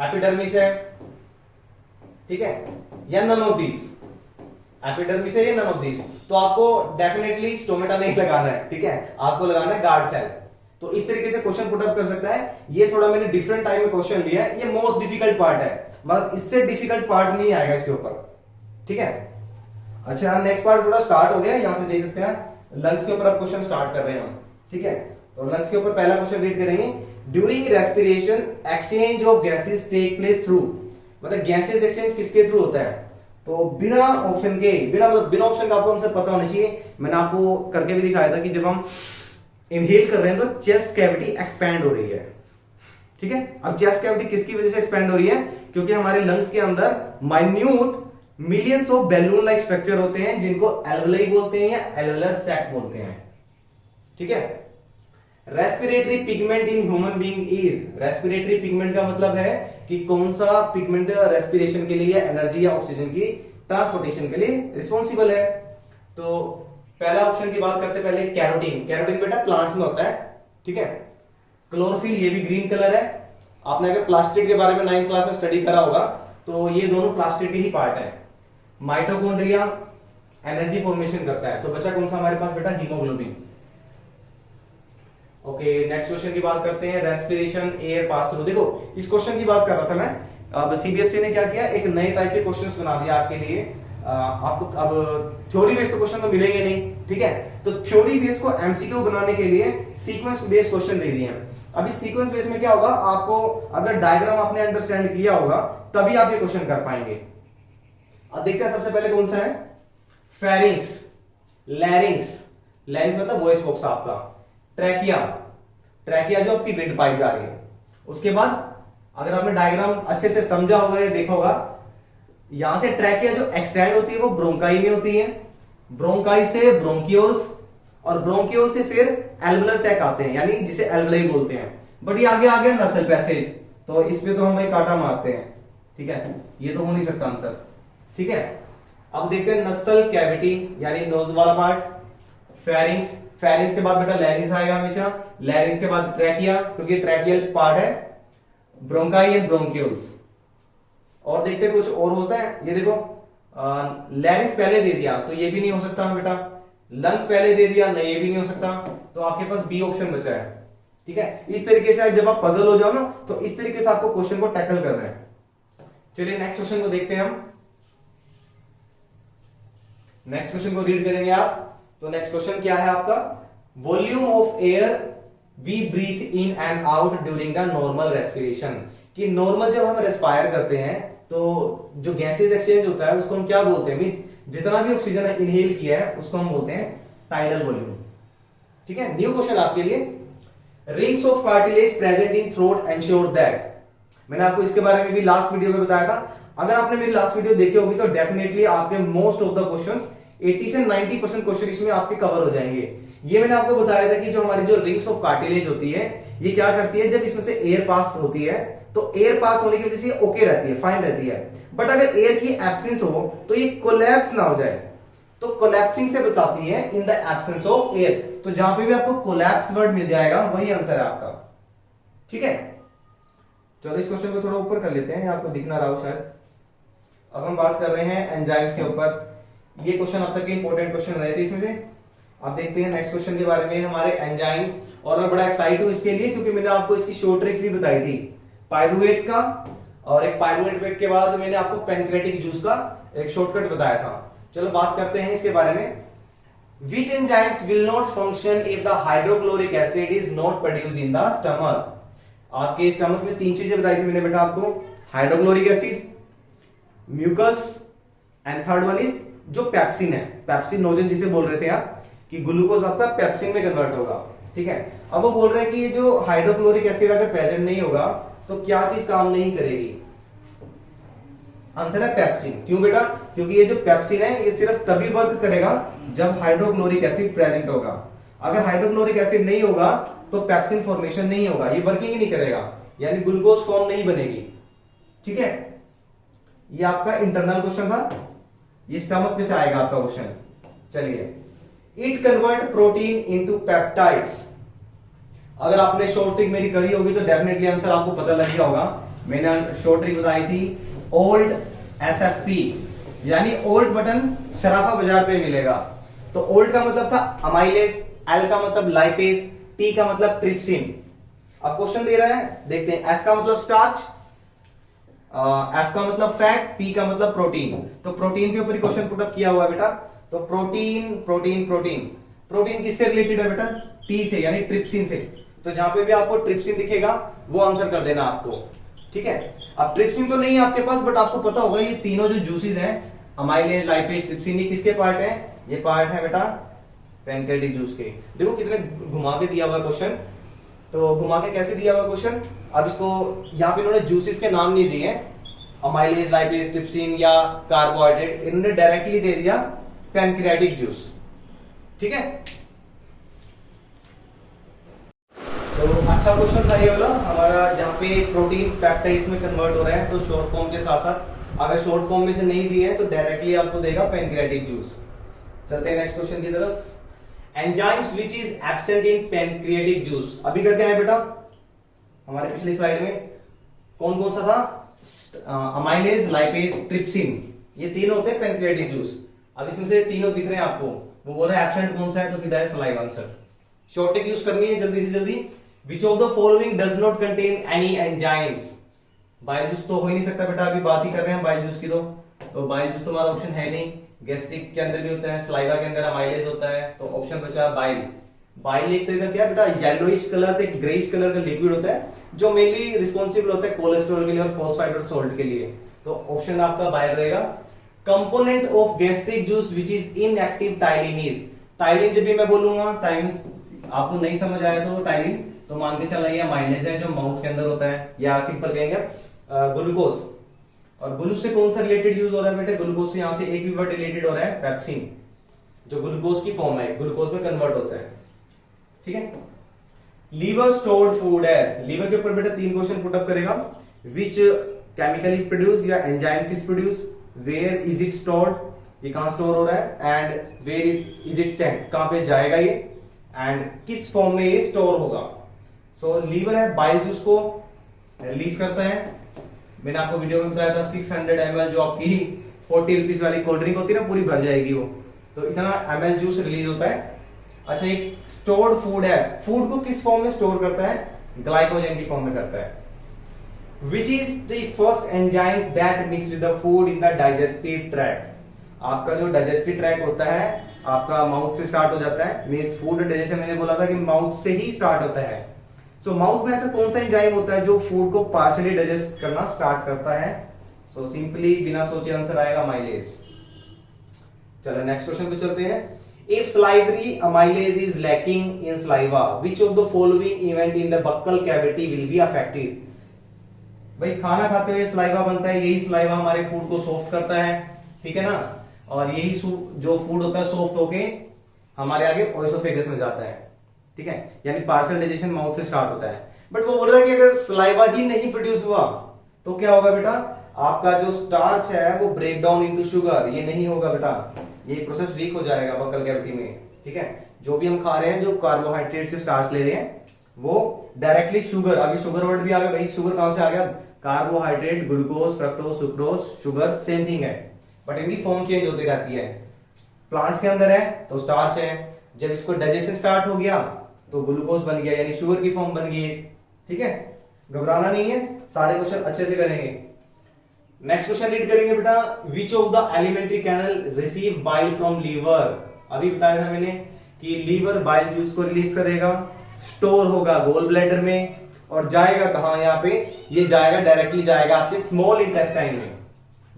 एपिडर्मिस है, ठीक है, या नन ऑफ दिस, एपिडर्मिस है या नन ऑफ दिस। तो आपको डेफिनेटली स्टोमेटा नहीं लगाना है, ठीक है, आपको लगाना है गार्ड सेल। तो इस तरीके से क्वेश्चन पुट अप कर सकता है। ये थोड़ा मैंने डिफरेंट टाइप में क्वेश्चन लिया है, ये मोस्ट डिफिकल्ट पार्ट है, मतलब इससे डिफिकल्ट पार्ट नहीं आएगा इसके ऊपर, ठीक है। अच्छा, नेक्स्ट पार्ट थोड़ा स्टार्ट हो गया, यहां से देख सकते हैं लंग्स के ऊपर अब क्वेश्चन स्टार्ट कर रहे हैं हम, ठीक है। तो लंग्स के ऊपर पहला क्वेश्चन रीड करेंगे, during respiration exchange of gases take place through, मतलब गैसेस एक्सचेंज किसके थ्रू होता है, तो बिना ऑप्शन के, बिना ऑप्शन का आपको आंसर पता होना चाहिए। मैंने आपको करके भी दिखाया था कि जब हम इनहेल कर रहे हैं तो चेस्ट कैविटी एक्सपैंड हो रही है, ठीक है। अब चेस्ट कैविटी किसकी वजह से एक्सपैंड हो रही है, क्योंकि हमारे लंग्स के अंदर minute millions of balloon like structure होते हैं जिनको एल्वेलाई बोलते हैं या एल्वेलर सैक बोलते हैं, ठीक है। Respiratory pigment in human being is, respiratory pigment का मतलब है कि कौन सा पिगमेंट रेस्पिरेशन के लिए, एनर्जी या ऑक्सीजन की ट्रांसपोर्टेशन के लिए रिस्पॉन्सिबल है। तो पहला ऑप्शन की बात करते पहले, कैरोटीन। कैरोटीन बेटा प्लांट्स में होता है, ठीक है। क्लोरोफिल, ये भी ग्रीन कलर है। आपने अगर प्लास्टिड के बारे में 9th क्लास में स्टडी करा होगा तो ये दोनों प्लास्टिड के ही पार्ट है। माइटोकॉन्ड्रिया एनर्जी फॉर्मेशन करता है, तो बचा कौन सा हमारे पास बेटा, हीमोग्लोबिन। ओके, नेक्स्ट क्वेश्चन की बात करते हैं, रेस्पिरेशन एयर पास थ्रू। देखो इस क्वेश्चन की बात कर रहा था मैं, अब सीबीएसई ने क्या किया, एक नए टाइप के क्वेश्चंस बना दिया आपके लिए। आपको अब थ्योरी बेस्ड क्वेश्चन तो मिलेंगे नहीं, ठीक है, तो थ्योरी बेस्ड को एमसीक्यू बनाने के लिए सीक्वेंस बेस्ड क्वेश्चन दे दिए हैं। अब इस सीक्वेंस बेस्ड में क्या होगा, आपको अगर डायग्राम आपने अंडरस्टैंड किया होगा तभी आप ये क्वेश्चन कर पाएंगे। अब देखते हैं सबसे पहले कौन सा है, फेरिंग्स, लैरिंग्स, लैरिंग्स मतलब वॉइस बॉक्स आपका, ट्रैकिया, ट्रैकिया जो आपकी विंड पाइप जा रही है। उसके बाद अगर आपने डायग्राम अच्छे से समझा होगा या देखा होगा, यहां से ट्रैकिया जो एक्सटेंड होती है वो ब्रोंकाई में होती है, ब्रोंकाई से ब्रोंकियोल्स, और ब्रोंकियोल से फिर एल्वेलर सैक आते हैं, यानी जिसे एल्वेलाई बोलते हैं। बट ये आगे आ गया नसल पैसेज, तो इसमें तो हम भाई कांटा मारते हैं, ठीक है, ये तो हो नहीं सकता आंसर, ठीक है। अब देखते हैं नसल कैविटी यानी नोज वाला पार्ट, फेरिंग्स, फेरिंग्स के बाद बेटा लैरिंग्स आएगा हमेशा, लैरिंग्स के बाद ट्रैकिया क्योंकि ट्रैकियल पार्ट है, ब्रोंकाई एंड ब्रोंकियोल्स। और देखते हैं कुछ और होता है, ये देखो लैरिंग्स पहले दे दिया तो ये भी नहीं हो सकता बेटा, लंग्स पहले दे दिया नहीं, ये भी नहीं हो सकता, तो आपके पास बी ऑप्शन बचा है, ठीक है। इस तरीके से जब आप पजल हो जाओ ना तो इस तरीके से आपको क्वेश्चन को टैकल करना है। चलिए नेक्स्ट क्वेश्चन को देखते हैं हम, नेक्स्ट क्वेश्चन को रीड करेंगे आप। तो नेक्स्ट क्वेश्चन क्या है आपका, volume of air we breathe in and out during the normal respiration, कि नॉर्मल जब हम रेस्पायर करते हैं तो जो गैसेस एक्सचेंज होता है उसको हम क्या बोलते हैं, मींस जितना भी ऑक्सीजन इनहेल किया है उसको हम बोलते हैं टाइडल वॉल्यूम, ठीक है। न्यू क्वेश्चन आपके लिए, rings of cartilage present in throat ensure that, मैंने आपको इसके बारे में भी लास्ट वीडियो में बताया था। अगर आपने मेरी लास्ट वीडियो देखी होगी तो डेफिनेटली आपके मोस्ट ऑफ द क्वेश्चंस 80 से 90% क्वेश्चन इसमें आपके कवर हो जाएंगे। ये मैंने आपको बताया था कि जो हमारी जो रिंग्स ऑफ कार्टिलेज होती है ये क्या करती है, जब इसमें से एयर पास होती है तो एयर पास होने की वजह से ओके रहती है, फाइन रहती है। बट अगर एयर की एब्सेंस हो तो ये कोलैप्स ना हो जाए, तो कोलैप्सिंग से बचाती है इन द एब्सेंस ऑफ एयर। तो जहां पे भी आपको कोलैप्स वर्ड मिल जाएगा वही आंसर है आपका, ठीक है। चलो इस क्वेश्चन को थोड़ा ऊपर कर लेते हैं, आपको दिख ना रहा हो शायद। अब हम बात कर रहे हैं एंजाइम्स के ऊपर, ये क्वेश्चन अब तक के इंपॉर्टेंट क्वेश्चन रहे थे इसमें से। अब देखते हैं नेक्स्ट क्वेश्चन के बारे में, हमारे एंजाइम्स, और मैं बड़ा एक्साइट हूं इसके लिए क्योंकि मैंने आपको इसकी शॉर्ट ट्रिक्स भी बताई थी, पाइरुवेट का और एक पायरुवेट इफेक्ट के बाद मैंने आपको पैनक्रेटिक जूस का एक शॉर्टकट बताया था। चलो बात करते हैं इसके बारे में। Which enzymes will not function if the hydrochloric acid is not produced in the stomach? आपके स्टमक में तीन चीजें बताई थी मैंने बेटा आपको, hydrochloric acid, mucus and third one is जो पेप्सिन है, पेप्सिनोजन जिसे बोल रहे थे आप, कि ग्लूकोज आपका पेप्सिन में कन्वर्ट होगा। ठीक है, अब वो बोल रहे हैं कि ये जो हाइड्रोक्लोरिक एसिड अगर प्रेजेंट नहीं होगा तो क्या चीज काम नहीं करेगी? आंसर है पेप्सिन। क्यों बेटा? क्योंकि ये जो पेप्सिन है ये सिर्फ तभी वर्क करेगा जब हाइड्रोक्लोरिक एसिड प्रेजेंट होगा। अगर हाइड्रोक्लोरिक एसिड नहीं होगा तो पेप्सिन फॉर्मेशन नहीं होगा, ये वर्किंग ही नहीं करेगा, यानी ग्लूकोज फॉर्म नहीं बनेगी। ठीक है, ये आपका इंटरनल क्वेश्चन था, ये स्टमक पे से आएगा आपका क्वेश्चन। चलिए, it convert protein into peptides. अगर आपने शॉर्ट ट्रिक मेरी करी होगी तो डेफिनेटली आंसर आपको पता लग गया होगा। मैंने शॉर्ट ट्रिक बताई थी ओल्ड एसएफपी, यानी ओल्ड बटन शराफा बाजार पे मिलेगा। तो ओल्ड का मतलब था अमाइलेज, एल का मतलब लाइपेज, टी का मतलब ट्रिप्सिन। अब क्वेश्चन दे रहा है, देखते हैं। एस का मतलब स्टार्च, एफ का मतलब फैट, पी का मतलब प्रोटीन। तो प्रोटीन के ऊपर क्वेश्चन पुट अप किया हुआ है बेटा। तो प्रोटीन प्रोटीन प्रोटीन प्रोटीन किससे रिलेटेड है बेटा? टी से, यानी ट्रिप्सिन से। तो जहां पे भी आपको ट्रिप्सिन दिखेगा वो आंसर कर देना आपको। ठीक है, अब ट्रिप्सिन तो नहीं है आपके पास, बट आपको पता होगा ये तीनों जो जूसेस हैं, अमाइलेज, लाइपेज, ट्रिप्सिन, ये किसके पार्ट है? ये पार्ट है बेटा पैनक्रेटिक जूस के। देखो कितने घुमा के दिया हुआ क्वेश्चन। तो घुमा के कैसे दिया हुआ क्वेश्चन? अब इसको यहाँ पे इन्होंने जूसेस के नाम नहीं दिए, अमाइलेज, लाइपेज, ट्रिप्सिन या कार्बोहाइड्रेट, इन्होंने डायरेक्टली दे दिया पैनक्रेटिक जूस। ठीक है, तो अच्छा क्वेश्चन था ये वाला हमारा, जहाँ पे प्रोटीन पेप्टाइड्स में कन्वर्ट हो रहा है। तो शॉर्ट फॉर्म के साथ साथ अगर शॉर्ट फॉर्म में से नहीं दिए तो डायरेक्टली आपको देगा पैनक्रेटिक जूस। चलते हैं नेक्स्ट क्वेश्चन की तरफ। Enzymes which is absent in pancreatic juice. अभी करके आए बेटा हमारे पिछली स्लाइड में कौन कौन सा था? अमाइलेज, लाइपेज, ट्रिप्सिन, ये तीन होते हैं पैनक्रियाटिक जूस। अब इसमें से तीनों दिख रहे हैं आपको, वो बोल रहे हैं एब्सेंट कौन सा है, तो सीधा है saliva answer. Short trick use करनी है जल्दी से जल्दी। Which of the following does not contain any enzymes? Bile juice तो हो ही नहीं सकता बेटा, अभी बात ही कर रहे हैं बाइल जूस की। तो बाइल जूस तुम्हारा ऑप्शन है नहीं। गैस्ट्रिक के अंदर भी होता है, सलाइवा के अंदर अमाइलेज होता है, तो ऑप्शन बचा बाइल। बाइल एक तरह का क्या बेटा, येलोइश कलर से ग्रेइश कलर का लिक्विड होता है जो मेनली रिस्पॉन्सिबल होता है कोलेस्ट्रॉल के लिए और फॉस्फाइड और सोल्ट के लिए। तो ऑप्शन आपका बाइल रहेगा। Component of gastric juice which is inactive ptyalin is. Ptyalin जब भी मैं बोलूंगा, टाइलिन आपको नहीं समझ आया तो टाइलिन तो मान के चला ये माइलेज है जो माउथ के अंदर होता है, या सिंपल कहेंगे ग्लूकोज। और ग्लूकोज से कौन सा रिलेटेड यूज हो रहा है बेटे? ग्लूकोज से यहां से एक भी वर्ड रिलेटेड हो रहा है पेप्सिन, जो ग्लूकोज की फॉर्म है, ग्लूकोज में कन्वर्ट होता है। ठीक है, liver stored food as. Liver के ऊपर बेटा तीन क्वेश्चन पुट अप करेगा। विच केमिकल इज प्रोड्यूस या enzymes is produce, where is it stored, ये कहां स्टोर हो रहा है, and where is it sent, कहां पे जाएगा ये, एंड किस फॉर्म में ये स्टोर होगा। सो लीवर है, बाइल जूस को रिलीज करता है। मैंने आपको वीडियो में बताया था 600 ml जो आपकी 40 रुपीज वाली कोल्ड ड्रिंक होती है ना, पूरी भर जाएगी वो, तो इतना ml जूस रिलीज होता है। अच्छा, एक स्टोर्ड फूड है, फूड को किस फॉर्म में स्टोर करता है? ग्लाइकोजन की फॉर्म में करता है। Which is the first enzymes that mix with the food in the digestive tract. आपका जो डाइजेस्टिव ट्रैक होता है आपका माउथ से स्टार्ट हो जाता है। मींस फूड डाइजेशन मैंने बोला था कि माउथ से ही स्टार्ट होता है। सो माउथ में ऐसा कौन सा एंजाइम होता है जो फूड को पार्शियली डाइजेस्ट करना स्टार्ट करता है? सो सिंपली बिना सोचे आंसर आएगा माइलेज। चलो नेक्स्ट क्वेश्चन पे चलते हैं। If salivary amylase is lacking in saliva, which of the following event in the buccal cavity will be affected? भाई खाना खाते हुए सलाइवा बनता है, यही सलाइवा हमारे फूड को सॉफ्ट करता है, ठीक है ना, और यही जो फूड होता है सॉफ्ट होके हमारे आगे ओएसोफेगस में जाता है, ठीक है, यानी पार्शियल डाइजेशन माउथ से स्टार्ट होता है। बट वो बोल रहा है कि अगर सलाइवा ही नहीं प्रोड्यूस हुआ तो क्या होगा बेटा? आपका जो स्टार्च है वो ब्रेक डाउन इनटू शुगर, ये नहीं होगा बेटा, ये प्रोसेस वीक हो जाएगा बकल कैविटी में, ठीक है। जो भी हम खा रहे हैं, जो कार्बोहाइड्रेट से स्टार्च ले रहे हैं, वो डायरेक्टली शुगर, अभी शुगर वर्ड भी आ गया भाई, शुगर कहां से आ गया? Carbohydrate, glucose, fructose, sucrose, sugar same thing है, बट इनकी फॉर्म चेंज होती रहती है। प्लांट्स के अंदर है तो स्टार्च है, जब इसको डाइजेशन स्टार्ट हो गया तो ग्लूकोज बन गया, यानी शुगर की फॉर्म बन गई, ठीक है। घबराना नहीं है, सारे क्वेश्चन अच्छे से करेंगे। नेक्स्ट क्वेश्चन रीड करेंगे बेटा, which of the alimentary canal receive bile from liver. अभी बताया था मैंने कि लीवर बाइल जूस को रिलीज करेगा, स्टोर होगा गोल ब्लैडर में और जाएगा कहां, यहाँ पे ये जाएगा डायरेक्टली जाएगा आपके स्मॉल इंटेस्टाइन में,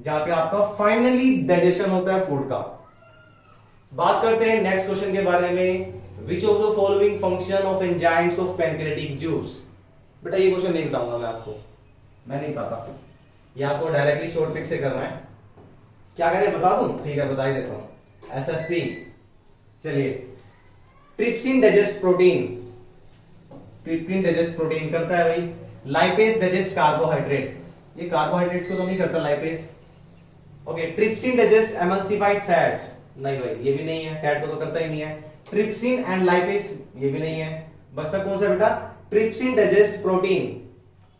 जहां पे आपका फाइनली डाइजेशन होता है फूड का। बात करते हैं नेक्स्ट क्वेश्चन के बारे में, विच of the following function of enzymes of pancreatic juice. बेटा ये क्वेश्चन नहीं बताऊंगा मैं आपको, मैं नहीं पता, ये आपको डायरेक्टली शॉर्ट ट्रिक से करना है। क्या करें बता दूं? ठीक है बता ही देता हूं। एसएफपी, चलिए trypsin digest protein, trypsin digest protein करता है भाई। लाइपेज डाइजेस्ट कार्बोहाइड्रेट, ये कार्बोहाइड्रेट्स को तो नहीं करता lipase. Okay, trypsin digest emulsified fats, नहीं भाई ये भी नहीं है, फैट को तो करता ही नहीं है। ट्रिप्सिन एंड लाइपेज, ये भी नहीं है। बचता कौन सा बेटा? Trypsin digest protein,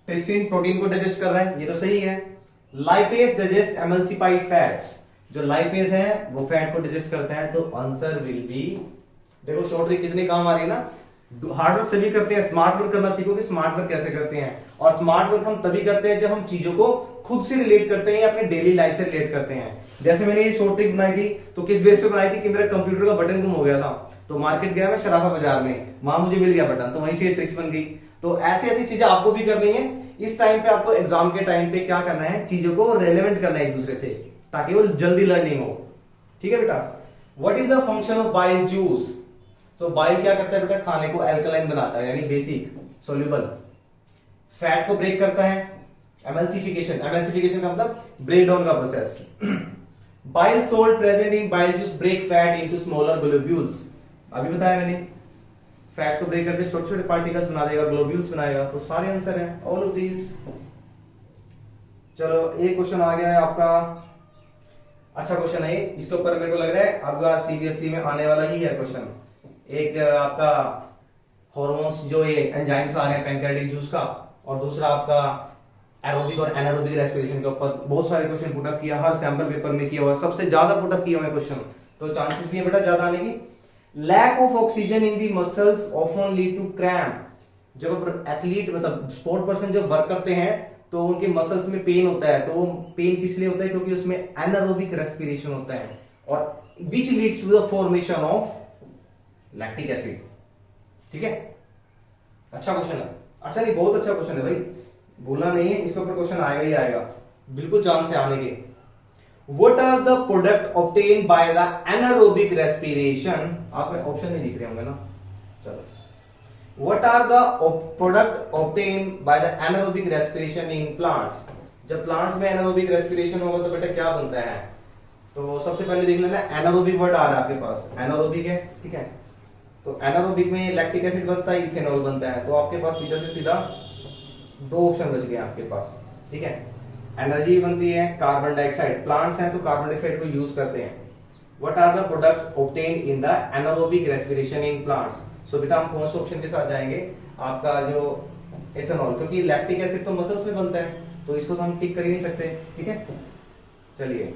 trypsin protein को डाइजेस्ट कर रहा है, ये तो सही है। लाइपेज डाइजेस्ट एमल्सिफाइड फैट्स, जो लाइपेज है वो फैट को डाइजेस्ट करता है, तो आंसर विल बी, देखो शॉर्ट ट्रिक कितनी काम आ रही है ना। हार्ड वर्क सभी करते हैं, स्मार्ट वर्क करना सीखो कि स्मार्ट वर्क कैसे करते हैं। और स्मार्ट वर्क हम तभी करते हैं जब हम चीजों को खुद से रिलेट करते हैं या अपने डेली लाइफ से रिलेट करते हैं। जैसे मैंने ये शॉर्ट ट्रिक बनाई थी तो किस बेस पे बनाई थी कि मेरा कंप्यूटर का बटन गुम हो गया था, तो मार्केट गया मैं शराफा बाजार में, वहां मुझे मिल गया बटन, तो वहीं से ये ट्रिक्स बन गई। तो ऐसी ऐसी चीजें आपको भी करनी है। इस टाइम पे आपको एग्जाम के टाइम पे क्या करना है, चीजों को रेलेवेंट करना है एक दूसरे से, ताकि वो जल्दी लर्निंग हो। ठीक है बेटा, what is the function of bile juice. तो बाइल क्या करता है बेटा, खाने को एल्कलाइन बनाता है, यानी बेसिक सोल्यूबल। फैट को ब्रेक करता है, एमल्सिफिकेशन, एमल्सिफिकेशन का मतलब ब्रेक डाउन का process. Bile salt present in bile juice break fat into smaller globules, अभी बताया मैंने, फैट्स को ब्रेक करके छोटे छोटे पार्टिकल्स बना देगा, ग्लोब्यूल्स बनाएगा। तो सारे आंसर हैं ऑल ऑफ दीज। चलो एक क्वेश्चन आ गया है आपका, अच्छा क्वेश्चन है, इसके ऊपर मेरे को लग रहा है आपका सीबीएसई में आने वाला ही है क्वेश्चन। एक आपका हार्मोन्स जो ये एंजाइम्स आ गए पैनक्रियाटिक जूस का, और दूसरा आपका एरोबिक और एनारोबिक रेस्पिरेशन के ऊपर बहुत सारे क्वेश्चन पुटअप किया, हर सैंपल पेपर में किया हुआ, सबसे ज्यादा पुटअप किया हुआ है क्वेश्चन, तो चांसेस भी है बेटा ज्यादा आने की। Lack of oxygen in the muscles often lead to cramp, जब एथलीट मतलब स्पोर्ट पर्सन जब वर्क करते हैं तो उनके मसल्स में पेन होता है, तो वो पेन किस लिए होता है, क्योंकि उसमें एनारोबिक रेस्पिरेशन होता है, और which leads to the formation of lactic acid. ठीक है, अच्छा क्वेश्चन है, अच्छा नहीं बहुत अच्छा क्वेश्चन है भाई, भूलना नहीं है, इसके ऊपर क्वेश्चन आएगा ही आएगा, बिल्कुल चांस है आने के। What are the product obtained by the anaerobic respiration? आपको ऑप्शन नहीं दिख रहे होंगे ना, चलो। What are the product obtained by the anaerobic respiration in plants? जब प्लांट्स में एनारोबिक रेस्पिरेशन होगा तो बेटा क्या बनता है, तो सबसे पहले देख लेना, एनारोबिक वर्ड आ रहा है आपके पास, एनारोबिक है, ठीक है, तो एनारोबिक में लैक्टिक एसिड बनता है, इथेनॉल बनता है, तो आपके पास सीधा से सीधा दो ऑप्शन बच गए आपके पास। ठीक है, एनर्जी बनती है कार्बन डाइऑक्साइड, प्लांट्स हैं तो कार्बन डाइऑक्साइड को यूज करते हैं। What are the products obtained in the anaerobic respiration in plants. So बेटा हम कौन से ऑप्शन के साथ जाएंगे, आपका जो एथेनॉल, क्योंकि लैक्टिक एसिड तो मसल्स में बनता है, तो इसको तो हम टिक कर ही नहीं सकते। ठीक है, चलिए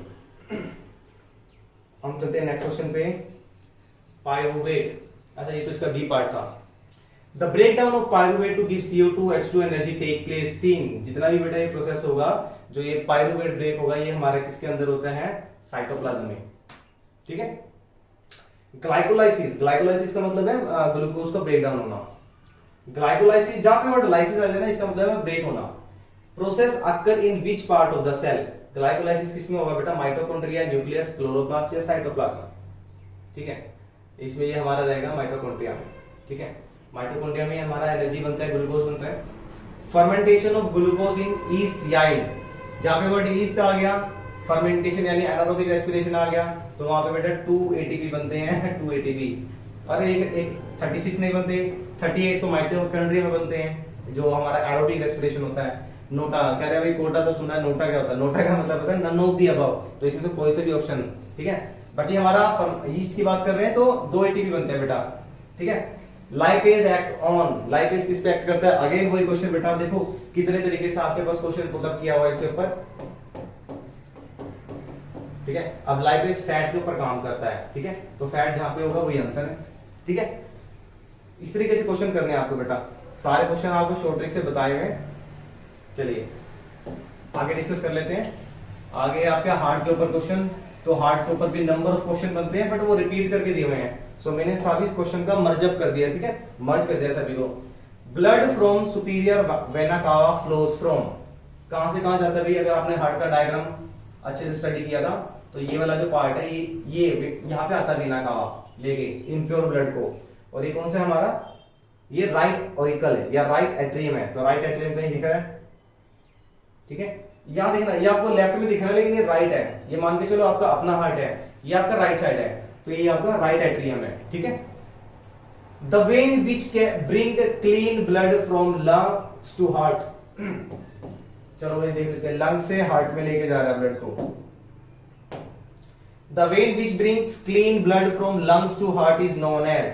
हम चलते हैं नेक्स्ट क्वेश्चन पे, पायरुवेट। अच्छा ये तो इसका डी पार्ट था। The breakdown of pyruvate to give CO2 H2 energy take place seen, जितना भी बेटा ये प्रोसेस होगा, जो ये पायरुवेट ब्रेक होगा, ये हमारे किसके अंदर होता है, साइटोप्लाज्म में। ठीक है, ग्लाइकोलाइसिस, ग्लाइकोलाइसिस का मतलब है ग्लूकोज का ब्रेक डाउन होना। ग्लाइकोलाइसिस, जहां पे वर्ड लाइसिस आ जाए ना, इसका मतलब है ब्रेक होना। Process occur in which part of the cell, glycolysis किसमें होगा बेटा, माइटोकॉन्ड्रिया, न्यूक्लियस, क्लोरोप्लास्ट या साइटोप्लाज्म। ठीक है, इसमें ये हमारा रहेगा माइटोकॉन्ड्रिया में। ठीक है, माइटोकॉन्ड्रिया में हमारा एनर्जी बनता है, ग्लूकोज बनता है। Fermentation of glucose in yeast yield, जहां पे वर्ड ईस्ट आ गया, फर्मेंटेशन यानी एनारोबिक रेस्पिरेशन आ गया, तो वहां पे बेटा 2 एटीपी बनते हैं, 2 एटीपी। अरे एक 36 नहीं बनते, 38 तो माइटोकॉन्ड्रिया में बनते हैं, जो हमारा एरोबिक रेस्पिरेशन होता है। नोटा कह रहे भाई, कोटा तो सुना है, नोटा क्या होता है, नोटा का मतलब होता है नन ऑफ द अबव, तो इसमें से कोई से भी ऑप्शन। ठीक है, बट ये हमारा ईस्ट की बात कर रहे हैं तो 2 एटीपी बनते हैं बेटा। ठीक है, लाइपेज एक्ट ऑन, लाइपेज किस पे एक्ट करता है, अगेन वही क्वेश्चन बेटा, देखो कितने तरीके से आपके पास क्वेश्चन पुटअप किया हुआ है इसके ऊपर। ठीक है, अब लाइपेज फैट के ऊपर काम करता है। ठीक है, तो फैट जहां पे होगा वही आंसर है। ठीक है, इस तरीके से क्वेश्चन करने हैं आपको बेटा, सारे क्वेश्चन आपको शॉर्ट ट्रिक से बताए हुए। चलिए आगे डिस्कस कर लेते हैं। आगे आपके हार्ट के ऊपर क्वेश्चन। तो हार्ट के ऊपर भी नंबर ऑफ क्वेश्चन बनते हैं, बट वो रिपीट करके दिए हुए हैं। सो मैंने सभी क्वेश्चन का मर्जअप कर दिया, ठीक है, मर्ज कर दिया सभी को। Blood from superior vena cava flows from, कहां से कहां जाता है भाई? अगर आपने हार्ट का डायग्राम अच्छे से स्टडी किया था तो ये वाला जो पार्ट है ये यहाँ पे आता है वेना कावा लेके इम्प्योर ब्लड को। और ये कौन सा हमारा, ये राइट ऑरिकल है या राइट एट्रियम है। तो राइट एट्रियम कहीं दिख रहा है, ठीक है, यहां देखना, ये आपको लेफ्ट में दिख रहा है लेकिन ये राइट है। ये मान के चलो आपका अपना हार्ट है, ये आपका राइट साइड है, तो ये आपका राइट एट्रियम है, ठीक है। The vein which can bring clean blood from lungs to heart, चलो भाई देख लेते हैं, लंग से हार्ट में लेके जा रहा है ब्लड को। The vein which brings clean blood from lungs to heart is known as,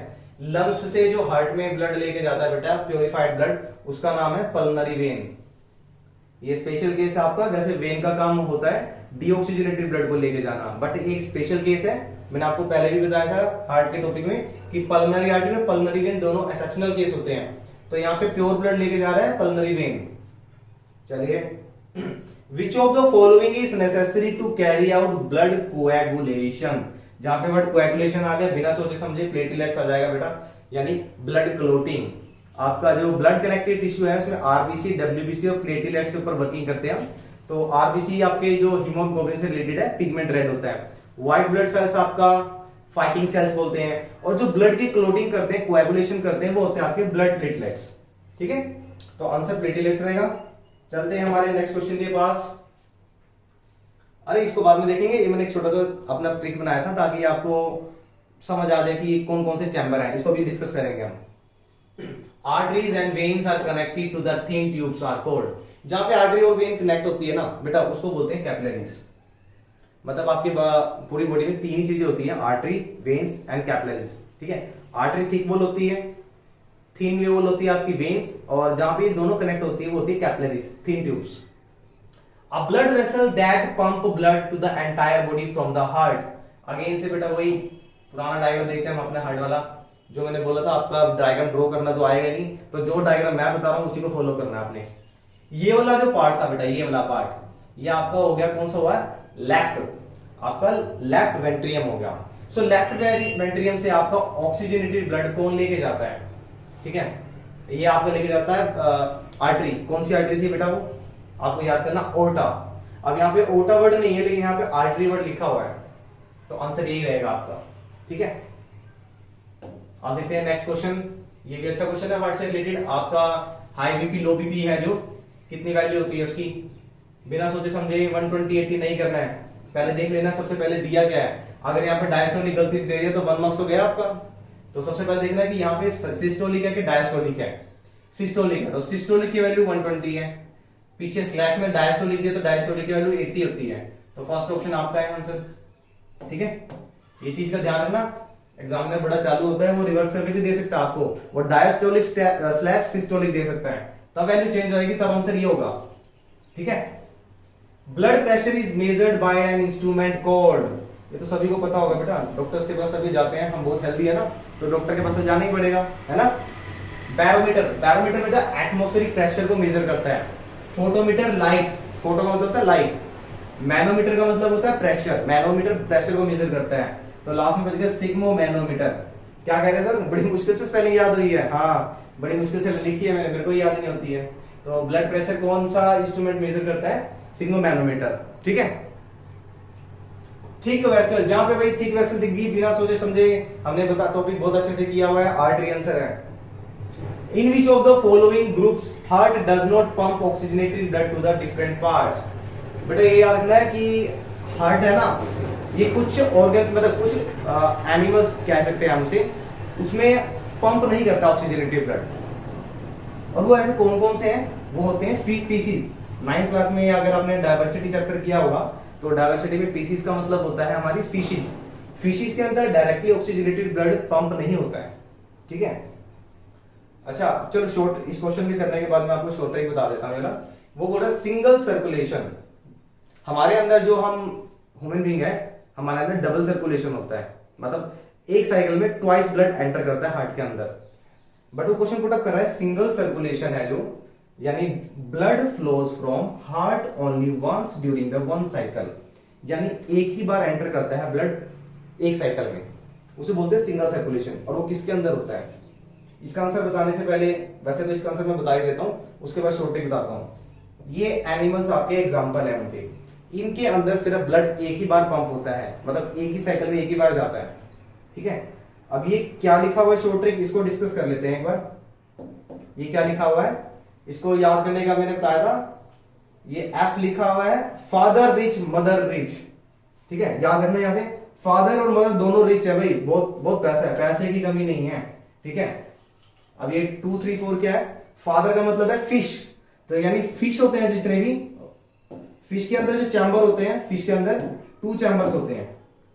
lungs से जो हार्ट में ब्लड लेके जाता है बेटा प्योरिफाइड ब्लड, उसका नाम है पल्मोनरी वेन। ये स्पेशल केस है आपका, जैसे वेन का काम होता है डीऑक्सीजनेटेड ब्लड को लेके जाना, बट एक स्पेशल केस है, मैंने आपको पहले भी बताया था हार्ट के टॉपिक में कि पल्मोनरी आर्टरी और पल्मोनरी वेन दोनों एक्सेप्शनल केस होते हैं। तो यहाँ पे प्योर ब्लड लेके जा रहा है पल्मोनरी वेन। चलिए, which of the following is necessary to carry out blood coagulation, जहां पे वर्ड कोएगुलेशन आ गया बिना सोचे समझे प्लेटलेट्स आ जाएगा बेटा, यानी ब्लड क्लोटिंग। आपका जो ब्लड कनेक्टिव टिश्यू है उसमें आरबीसी, डब्ल्यूबीसी और प्लेटलेट्स के ऊपर वर्किंग करते हैं। तो आरबीसी आपके जो हीमोग्लोबिन से रिलेटेड है, पिगमेंट रेड होता है। व्हाइट ब्लड सेल्स आपका फाइटिंग सेल्स बोलते हैं, और जो ब्लड की क्लोटिंग करते हैं, कोएगुलेशन करते हैं, वो होते हैं आपके ब्लड प्लेटलेट्स, ठीक है। तो आंसर प्लेटलेट्स रहेगा। चलते हैं हमारे नेक्स्ट क्वेश्चन के पास। अरे इसको बाद में देखेंगे, ये मैंने एक छोटा सा अपना ट्रिक बनाया था ताकि आपको समझ आ जाए कि कौन कौन से चैम्बर हैं, इसको भी डिस्कस करेंगे हम। Arteries and veins are connected to the thin tubes are called, जहां पे आर्टरी और वेन कनेक्ट होती है ना बेटा, उसको बोलते हैं कैपिलरीज। मतलब आपकी पूरी बॉडी में तीन ही चीजें होती हैं, आर्टरी, वेन्स एंड कैपिलरीज, ठीक है। आर्टरी थिक वॉल होती है, थिन वॉल होती है आपकी वेन्स, और जहां पे दोनों कनेक्ट होती है वो होती है capillaries, thin tubes. A blood vessel that pump blood to the entire body from the heart, again से बेटा वही पुराना डायग्राम देखते हैं हम अपने हार्ट वाला, जो मैंने बोला था आपका डायग्राम ड्रॉ करना तो आएगा नहीं, तो जो डायग्राम मैं बता रहा हूं उसी को फॉलो करना है आपने। ये वाला जो पार्ट था बेटा, ये वाला पार्ट, ये आपका हो गया कौन सा हुआ, लेफ्ट, आपका लेफ्ट वेंट्रियम हो गया। सो लेफ्ट वेंट्रियम से आपका ऑक्सीजनेटेड ब्लड कौन लेके जाता है, ठीक है, ये आपको लेके जाता है आर्टरी। कौन सी आर्टरी थी बेटा वो, आपको याद करना, ओर्टा। अब यहाँ पे ओर्टा वर्ड नहीं है लेकिन यहाँ पे आर्टरी वर्ड लिखा हुआ है, तो आंसर यही रहेगा आपका, ठीक है। आप देखते हैं नेक्स्ट क्वेश्चन, ये भी अच्छा क्वेश्चन है हार्ट से रिलेटेड। आपका हाई बीपी लो बीपी है जो, कितनी वैल्यू होती है उसकी, बिना सोचे समझे 120 80 नहीं करना है, पहले देख लेना सबसे पहले दिया क्या है। अगर यहाँ पे डायस्टोलिक गलती से दे दिया तो 1 मार्क्स हो गया आपका। तो सबसे पहले देखना है कि यहाँ पे सिस्टोलिक है कि डायस्टोलिक है। सिस्टोलिक है तो सिस्टोलिक की वैल्यू 120 है, पीछे स्लैश में डायस्टोलिक दिया तो डायस्टोलिक की वैल्यू 80 होती है। तो फर्स्ट ऑप्शन आपका है आंसर, ठीक है। ये चीज का ध्यान रखना, एग्जाम में बड़ा चालू होता है वो रिवर्स करके भी दे सकता है आपको, वो डायस्टोलिक स्लैश सिस्टोलिक दे सकता है, तब वैल्यू चेंज होगी, तब आंसर ये होगा, ठीक है। Blood pressure is measured by an instrument called, ये तो सभी को पता होगा बेटा, डॉक्टर्स के पास सभी जाते हैं, हम बहुत हेल्दी है ना, तो डॉक्टर के पास तो जाना ही पड़ेगा, है ना। बैरोमीटर, बैरोमीटर बेटा एटमॉस्फेरिक प्रेशर को मेजर करता है। फोटोमीटर लाइट, फोटो का मतलब होता है लाइट, मैनोमीटर का मतलब होता है प्रेशर, मैनोमीटर प्रेशर को मेजर करता है। तो लास्ट में बच गया सिग्मो मैनोमीटर। क्या कह रहे हैं सर, बड़ी मुश्किल से स्पेलिंग याद हुई है, हाँ बड़ी मुश्किल से लिखी है मैंने, मेरे को याद नहीं होती है। तो ब्लड प्रेशर कौन सा इंस्ट्रूमेंट मेजर करता है, सिग्मो मैनोमीटर, ठीक है। थिक वेसल, जहां पे भाई थिक वेसल दिख गई बिना सोचे समझे, हमने बता टॉपिक बहुत अच्छे से किया हुआ है, आर्टरी आंसर है। In which of the following groups heart does not pump oxygenated blood to the different parts, बेटा ये याद रखना है कि हार्ट है ना, ये कुछ ऑर्गन्स मतलब कुछ एनिमल्स कह सकते हैं हम उसे, उसमें पंप नहीं करता ऑक्सीजनेटेड ब्लड। और वो ऐसे कौन कौन से हैं, वो होते हैं फीट पीसीज। 9th क्लास में अगर आपने डायवर्सिटी चैप्टर किया होगा तो डायवर्सिटी में पीसीज का मतलब होता है हमारी फिशेज। फिशेज के अंदर डायरेक्टली ऑक्सीजनेटेड ब्लड पंप नहीं होता है, ठीक है। अच्छा चलो शॉर्ट, इस क्वेश्चन के करने के बाद मैं आपको शॉर्ट ट्रिक बता देता हूं। वो बोल रहा है सिंगल सर्कुलेशन, हमारे अंदर जो हम ह्यूमन बीइंग है, हमारे अंदर डबल सर्कुलेशन होता है, मतलब एक साइकिल में ट्वाइस ब्लड एंटर करता है हार्ट के अंदर। बट वो क्वेश्चन पुट अप कर रहा है सिंगल सर्कुलेशन है जो, यानी blood flows from heart only once during the one cycle, यानी एक ही बार एंटर करता है ब्लड एक साइकिल में, उसे बोलते हैं सिंगल सर्कुलेशन। और वो किसके अंदर होता है? इसका आंसर बताने से पहले, वैसे तो इसका आंसर मैं बता ही देता हूं, उसके बाद शॉर्ट ट्रिक बताता हूं। ये एनिमल्स आपके एग्जांपल है उनके, इनके अंदर सिर्फ ब्लड एक ही बार पंप होता है, मतलब एक ही साइकिल में एक ही बार जाता है, ठीक है। अब ये क्या लिखा हुआ है शॉर्ट ट्रिक, इसको डिस्कस कर लेते हैं एक बार। ये क्या लिखा हुआ है, इसको याद करने का मैंने बताया था, ये एफ लिखा हुआ है, फादर रिच मदर रिच, ठीक है, याद रखना। यहां से फादर और मदर दोनों रिच है भाई, बहुत बहुत पैसा है, पैसे की कमी नहीं है, ठीक है। अब ये 2 3 4 क्या है, फादर का मतलब है फिश, तो यानी फिश होते हैं जितने भी, फिश के अंदर जो चैम्बर होते हैं, फिश के अंदर 2 चैम्बर्स होते हैं,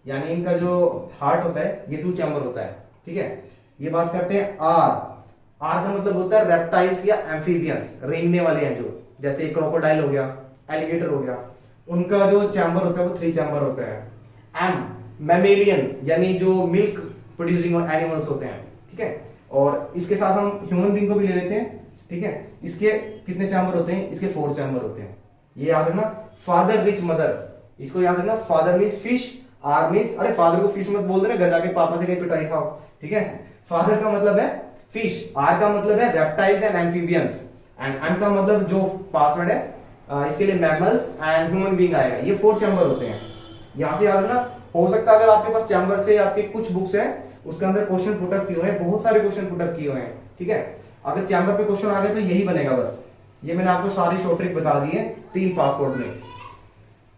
यानी इनका जो हार्ट होता है ये 2 चैम्बर होता है, ठीक है। ये बात करते हैं आर, आर का मतलब होता है रेप्टाइल्स या एम्फीबियंस, रेंगने वाले हैं जो, जैसे क्रोकोडाइल हो गया, एलिगेटर हो गया, उनका जो चैम्बर होता है वो 3 चैम्बर होता है। एम मैमेलियन, यानी जो मिल्क प्रोड्यूसिंग एनिमल्स होते हैं, ठीक है। और इसके साथ हम ह्यूमन बीइंग को भी ले लेते हैं, ठीक है। इसके कितने चैम्बर होते हैं? इसके 4 चैम्बर होते हैं। ये याद रखना, फादर रिच मदर, इसको याद रखना, father means fish, R means, अरे फादर को फिश मत बोल देना, घर जाके पापा से कहीं पिटाई खाओ, ठीक है। फादर का मतलब है फिश, आर का मतलब है reptiles and amphibians, and M का मतलब जो पासवर्ड है इसके लिए मैमल्स एंड ह्यूमन बीइंग आएगा। ये 4 चैम्बर होते हैं, यहां से याद रखना। हो सकता है अगर आपके पास चैम्बर से आपके कुछ बुक्स है उसके अंदर क्वेश्चन पुटअप किए हुए हैं, बहुत सारे क्वेश्चन पुटअप किए हुए हैं, ठीक है। अगर चैम्बर पे क्वेश्चन आ गए तो यही बनेगा बस। ये मैंने आपको सारी शॉर्ट ट्रिक बता दी है 3 पासपोर्ट में।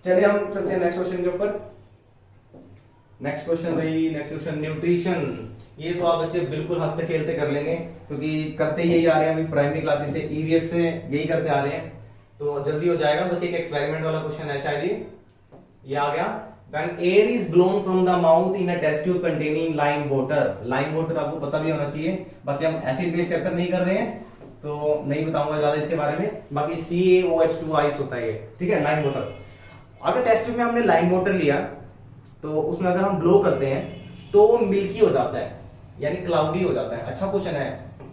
चलिए हम चलते हैं नेक्स्ट क्वेश्चन के ऊपर। नेक्स्ट क्वेश्चन भाई, नेक्स्ट क्वेश्चन न्यूट्रिशन। ये तो आप बच्चे बिल्कुल हंसते खेलते कर लेंगे, क्योंकि करते यही आ रहे हैं अभी प्राइमरी क्लासेस से, ईवीएस से यही करते आ रहे हैं, तो जल्दी हो जाएगा। बस एक एक्सपेरिमेंट वाला क्वेश्चन है शायद ये आ गया। When air is blown from the mouth in a test tube containing lime water, lime water आपको पता भी होना चाहिए, बाकी हम एसिड बेस चैप्टर नहीं कर रहे हैं तो नहीं बताऊंगा ज्यादा इसके बारे में। बाकी CaOH2 आइस होता है ये, ठीक है, लाइम वाटर। अगर टेस्ट ट्यूब में हमने लाइम वाटर लिया तो उसमें अगर हम ब्लो करते हैं तो वो मिल्की हो जाता है, यानी क्लाउडी हो जाता है। अच्छा क्वेश्चन है,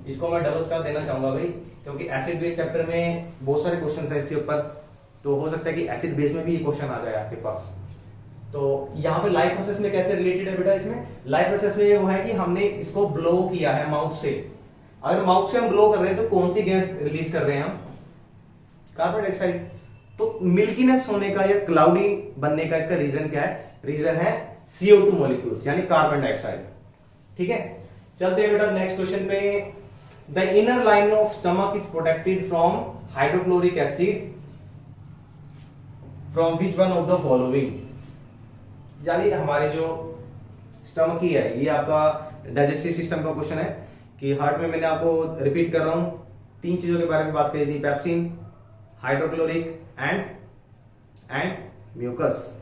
इसको मैं डबल स्टार देना चाहूंगा भाई, क्योंकि एसिड बेस चैप्टर में बहुत सारे क्वेश्चन है इसके ऊपर, तो हो सकता है कि एसिड बेस में भी ये क्वेश्चन आ जाए आपके पास। तो यहाँ पे लाइव प्रोसेस में कैसे रिलेटेड है बेटा, इसमें लाइव प्रोसेस में ये वो है कि हमने इसको ब्लो किया है माउथ से। अगर माउथ से हम ब्लो कर रहे हैं तो कौन सी गैस रिलीज कर रहे हैं हम? Carbon dioxide. तो मिल्कीनेस होने का या क्लाउडी बनने का इसका रीजन क्या है? रीजन है CO2 मॉलिक्यूल्स, यानी कार्बन डाइऑक्साइड, ठीक है। चलते हैं बेटा नेक्स्ट क्वेश्चन पे। The inner line of stomach is protected from hydrochloric acid from which one of the following, यानी हमारे जो स्टमक ही है, ये आपका डाइजेस्टिव सिस्टम का क्वेश्चन है कि हार्ट में मैंने आपको रिपीट कर रहा हूं 3 चीजों के बारे में बात करी थी, pepsin, hydrochloric and mucus.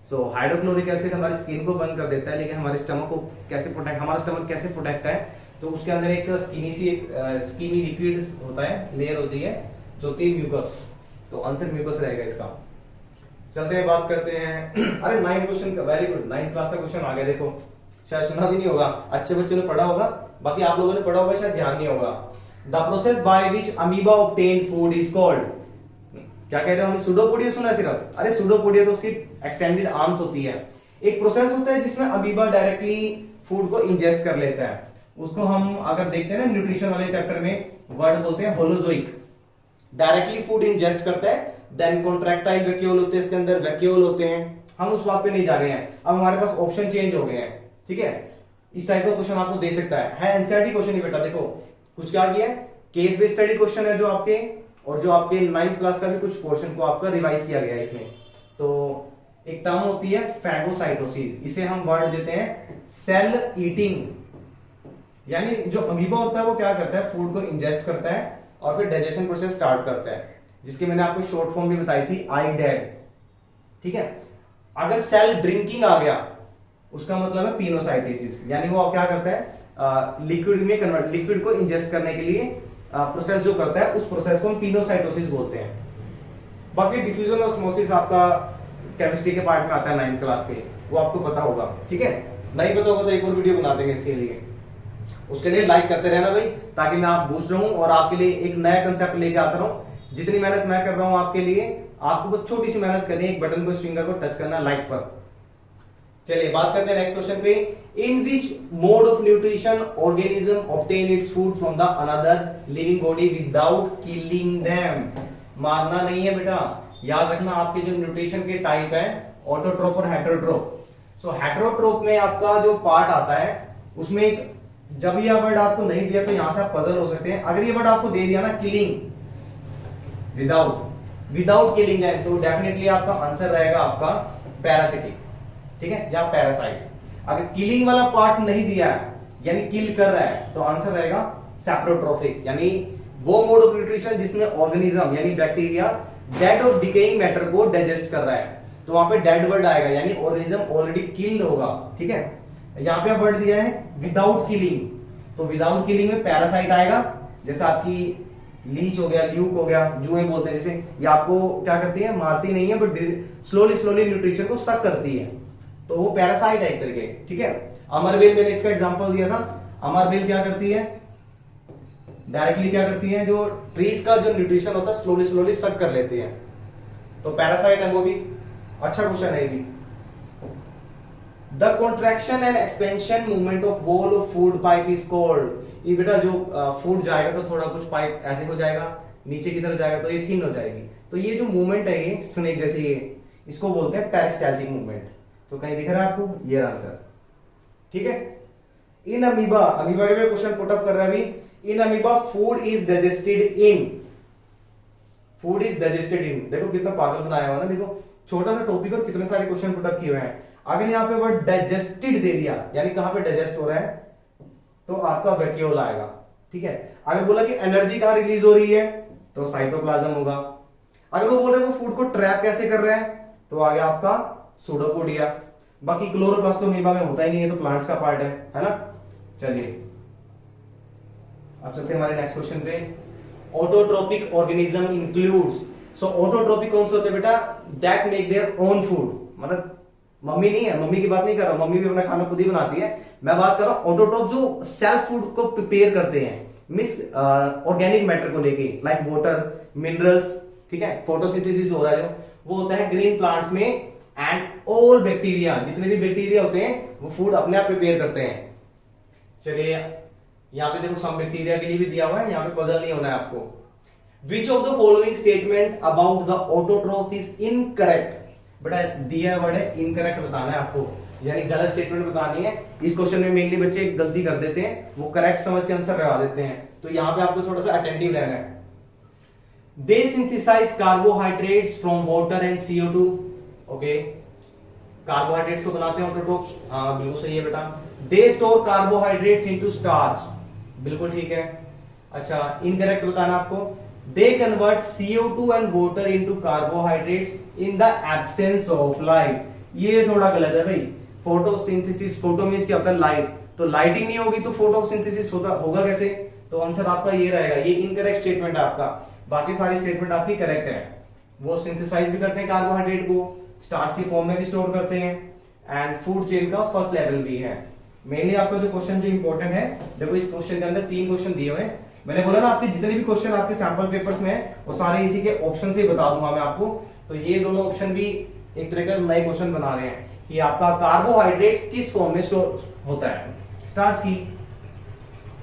So hydrochloric acid हमारी स्किन को बंद कर देता है, लेकिन हमारे स्टमक को कैसे प्रोटेक्ट, हमारा स्टमक कैसे प्रोटेक्ट है? तो उसके अंदर एक स्कीमी लिक्विड होता है, लेयर होती है जो होती है म्यूकस, तो आंसर म्यूकस रहेगा इसका। चलते हैं बात करते हैं अरे 9th क्वेश्चन का, वेरी गुड, 9th क्लास का क्वेश्चन आ गया। देखो शायद सुना भी नहीं होगा, अच्छे बच्चों ने पढ़ा होगा, बाकी आप लोगों ने पढ़ा होगा शायद ध्यान नहीं होगा। The process by which amoeba obtain food is called, क्या कह रहे हो? हमने सूडोपोडिया सुना है सिर्फ, अरे सूडोपोडिया तो उसकी एक्सटेंडेड आर्म्स होती है। एक प्रोसेस होता है जिसमें अमीबा डायरेक्टली फूड को इंजेस्ट कर लेता है, उसको हम अगर देखते हैं ना न्यूट्रिशन वाले चैप्टर में, वर्ड बोलते हैं होलोजोइक। डायरेक्टली फूड इंजेस्ट करता है, देन कॉन्ट्रैक्टाइल वैक्यूल होते हैं, इसके अंदर वैक्यूल होते हैं। हम उस बात पे नहीं जा रहे हैं, अब हमारे पास ऑप्शन चेंज हो गए हैं, ठीक है। इस टाइप का क्वेश्चन आपको दे सकता है एनसीईआरटी क्वेश्चन ही बेटा। देखो कुछ क्या किया है, केस बेस्ड स्टडी क्वेश्चन है जो आपके, और जो आपके 9th क्लास का भी कुछ पोर्शन को आपका रिवाइज किया गया है इसमें। तो एक टर्म होती है फैगोसाइटोसिस, इसे हम वर्ड देते हैं सेल ईटिंग, यानी जो अमीबा होता है वो क्या करता है, फूड को इंजेस्ट करता है और फिर डाइजेशन प्रोसेस स्टार्ट करता है, जिसकी मैंने आपको शॉर्ट फॉर्म भी बताई थी, आई डेड, ठीक है। अगर सेल ड्रिंकिंग आ गया उसका मतलब है पिनोसाइटोसिस, यानी वो क्या करता है, लिक्विड में कन्वर्ट, लिक्विड को इंजेस्ट करने के लिए प्रोसेस जो करता है, उस प्रोसेस को हम पिनोसाइटोसिस बोलते हैं। बाकी डिफ्यूजन ऑस्मोसिस आपका केमिस्ट्री के पार्ट में आता है 9th क्लास के, वो आपको पता होगा, ठीक है। नहीं पता होगा तो एक और वीडियो बना देंगे इसके लिए। उसके लिए लाइक करते रहना भाई, ताकि मैं आप बूस्ट रहूं और आपके लिए एक नया कंसेप्ट लेके आता रहूं। जितनी मेहनत मैं कर रहा हूं आपके लिए, आपको बस छोटी सी मेहनत करनी है, एक बटन को, फिंगर को टच करना लाइक पर। चलिए बात करते हैं नेक्स्ट क्वेश्चन पे। In which mode of nutrition organism obtain its food from the another living body without killing them. मारना नहीं है बेटा, याद रखना। आपके जो न्यूट्रिशन के टाइप है, ऑटोट्रोप और हेटेरोट्रोप। सो हेटेरोट्रोप में आपका जो पार्ट आता है उसमें एक, जब ये वर्ड आपको नहीं दिया तो यहां से आप पजल हो सकते हैं। अगर ये वर्ड आपको दे दिया ना किलिंग, विदाउट किलिंग देम, तो डेफिनेटली आपका आंसर रहेगा आपका पैरासिटिक, ठीक है, या पैरासाइट। अगर किलिंग वाला पार्ट नहीं दिया है यानी किल कर रहा है, तो आंसर रहेगा सैप्रोट्रोफिक, यानी वो मोड ऑफ न्यूट्रिशन जिसमें ऑर्गेनिज्म यानी बैक्टीरिया डेड और डिकेइंग मैटर को डाइजेस्ट कर रहा है, तो वहां पे डेड वर्ड आएगा, यानी ऑर्गेनिज्म ऑलरेडी किल्ड होगा, ठीक है। यहां पे वर्ड दिया है विदाउट किलिंग, तो विदाउट किलिंग में पैरासाइट आएगा, जैसे आपकी लीच हो गया, ल्यूक हो गया, जुएं बोलते हैं जैसे, ये आपको क्या करती है, मारती नहीं है बट स्लोली न्यूट्रिशन को सक करती है, तो वो पैरासाइट है एक तरीके, ठीक है। अमरबेल मैंने इसका एग्जांपल दिया था। अमरबेल क्या करती है, डायरेक्टली क्या करती है, जो ट्रीज का जो न्यूट्रिशन होता है स्लोली सक कर लेती है, तो पैरासाइट है वो भी। अच्छा क्वेश्चन है ये भी। The contraction and expansion movement of wall of food pipe is called. ये बेटा जो फूड जाएगा तो थोड़ा कुछ पाइप ऐसे हो जाएगा, नीचे की तरफ जाएगा तो ये थिन हो जाएगी, तो ये जो मूवमेंट है ये स्नेक जैसे, ये इसको बोलते हैं पेरिस्टाल्टिक मूवमेंट। तो कहीं दिख रहा है आपको, ये आंसर, ठीक है। इन अमीबा, अमीबा के क्वेश्चन पुट अप कर रहा है अभी। In amoeba food is digested in, food is digested इन, देखो कितना पागल बनाया हुआ ना, देखो छोटा सा टॉपिक और कितने सारे क्वेश्चन पुट अप किए हुए हैं। अगर यहाँ पे वर्ड डाइजेस्टेड दे दिया, यानी कहां पे डाइजेस्ट हो रहा है, तो आपका वैक्यूल आएगा, ठीक है। अगर बोला कि एनर्जी कहां रिलीज हो रही है, तो साइटोप्लाज्म होगा। अगर वो बोल रहे वो फूड को ट्रैप कैसे कर रहे हैं, तो आ गया आपका सूडोपोडिया। बाकी क्लोरोप्लास्ट तो अमीबा में होता ही नहीं है, तो प्लांट्स का पार्ट है ना। चलिए अब चलते हैं हमारे नेक्स्ट क्वेश्चन पे। ऑटोट्रोपिक ऑर्गेनिज्म इंक्लूड्स, सो ऑटोट्रोपिक कौन से होते हैं बेटा, that make their own food, मतलब मम्मी नहीं है, मम्मी की बात नहीं कर रहा हूं, मम्मी भी अपना खाना खुद ही बनाती है, मैं बात कर रहा हूं ऑटोट्रोप जो सेल्फ फूड को प्रिपेयर करते हैं, मिस ऑर्गेनिक मैटर को लेके, लाइक वाटर, मिनरल्स, ठीक है, फोटोसिंथेसिस हो रहा है जो, वो होता है ग्रीन प्लांट्स में। एंड ऑल बैक्टीरिया, जितने भी बैक्टीरिया होते हैं वो फूड अपने आप प्रिपेयर करते हैं। चलिए यहां पे देखो सम बैक्टीरिया के लिए भी दिया हुआ है, यहां पे पजल नहीं होना है आपको। Which of the following statement about the autotroph is incorrect, बेटा दिया वर्ड है इनकरेक्ट बताना है आपको, यानी गलत स्टेटमेंट बतानी है। इस क्वेश्चन में मेनली बच्चे गलती कर देते हैं, वो करेक्ट समझ के आंसर लगा देते हैं, तो यहां पे आपको थोड़ा सा अटेंटिव रहना है। They synthesize carbohydrates from water and CO2, okay, carbohydrates को बनाते हैं ऑटोट्रोप्स, हाँ बिल्कुल सही है बेटा। They store carbohydrates into starch, बिल्कुल ठीक है। अच्छा इनकरेक्ट बताना आपको, they convert CO2 and water into carbohydrates in the absence of light, ये थोड़ा गलत है भाई। फोटोसिंथेसिस, फोटो मींस क्या होता है, लाइट, तो लाइटिंग नहीं होगी तो फोटोसिंथेसिस होगा कैसे, तो आंसर आपका ये रहेगा, ये इनकरेक्ट स्टेटमेंट है आपका। बाकी सारी स्टेटमेंट आपकी करेक्ट है। वो सिंथेसाइज भी करते हैं कार्बोहाइड्रेट को, स्टार्च की फॉर्म में भी स्टोर करते हैं, एंड फूड चेन का फर्स्ट लेवल भी है। मेनली आपका जो क्वेश्चन जो इंपॉर्टेंट है, देखो इस क्वेश्चन के अंदर 3 क्वेश्चन दिए हुए हैं, मैंने बोला ना आपके जितने भी क्वेश्चन आपके सैंपल पेपर्स में है वो सारे इसी के ऑप्शन से बता दूंगा मैं आपको। तो ये दोनों ऑप्शन भी एक तरह का नए क्वेश्चन बना रहे हैं कि आपका कार्बोहाइड्रेट किस फॉर्म में स्टोर होता है, स्टार्च की।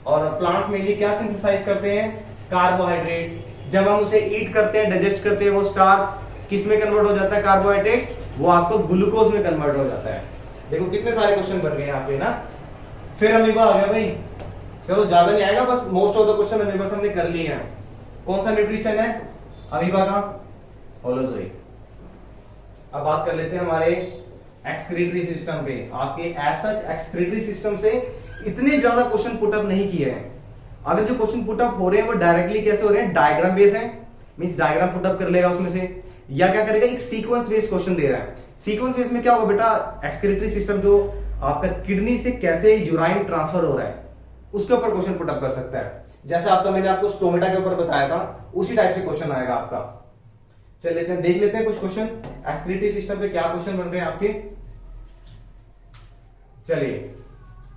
और प्लांट्स मेनली क्या सिंथेसाइज करते हैं, कार्बोहाइड्रेट्स। जब हम उसे ईट करते हैं, डाइजेस्ट करते हैं, वो स्टार्च किस में कन्वर्ट हो जाता है, कार्बोहाइड्रेट्स, वो आपको ग्लूकोज में कन्वर्ट हो जाता है। देखो कितने सारे क्वेश्चन बन गए यहाँ पे ना। फिर अमीबा आ गया भाई, चलो ज्यादा नहीं आएगा, बस most of the question amoeba से हमने कर लिए हैं। कौन सा न्यूट्रिशन है अमीबा का, होलोजोई। अब बात कर लेते हैं हमारे एक्सक्रीटरी सिस्टम पे। आपके एज सच एक्सक्रीटरी सिस्टम से इतने ज्यादा क्वेश्चन पुटअप नहीं किए हैं। अगर जो क्वेश्चन पुटअप हो रहे हैं वो डायरेक्टली कैसे हो रहे हैं, डायग्राम बेस है, मींस डायग्राम पुटअप कर लेगा उसमें से, या क्या करेगा, एक सीक्वेंस बेस्ड क्वेश्चन दे रहा है। सीक्वेंस बेस में क्या होगा बेटा, एक्सक्रीटरी सिस्टम जो आपका किडनी से कैसे यूराइन ट्रांसफर हो रहा है उसके ऊपर क्वेश्चन पुटअप कर सकता है। जैसे आपका मैंने आपको स्टोमेटा के ऊपर बताया था, उसी टाइप से क्वेश्चन आएगा आपका। चल लेते हैं, देख लेते हैं कुछ क्वेश्चन एक्सक्रीटरी सिस्टम पे क्या क्वेश्चन बन रहे हैं आपके। चलिए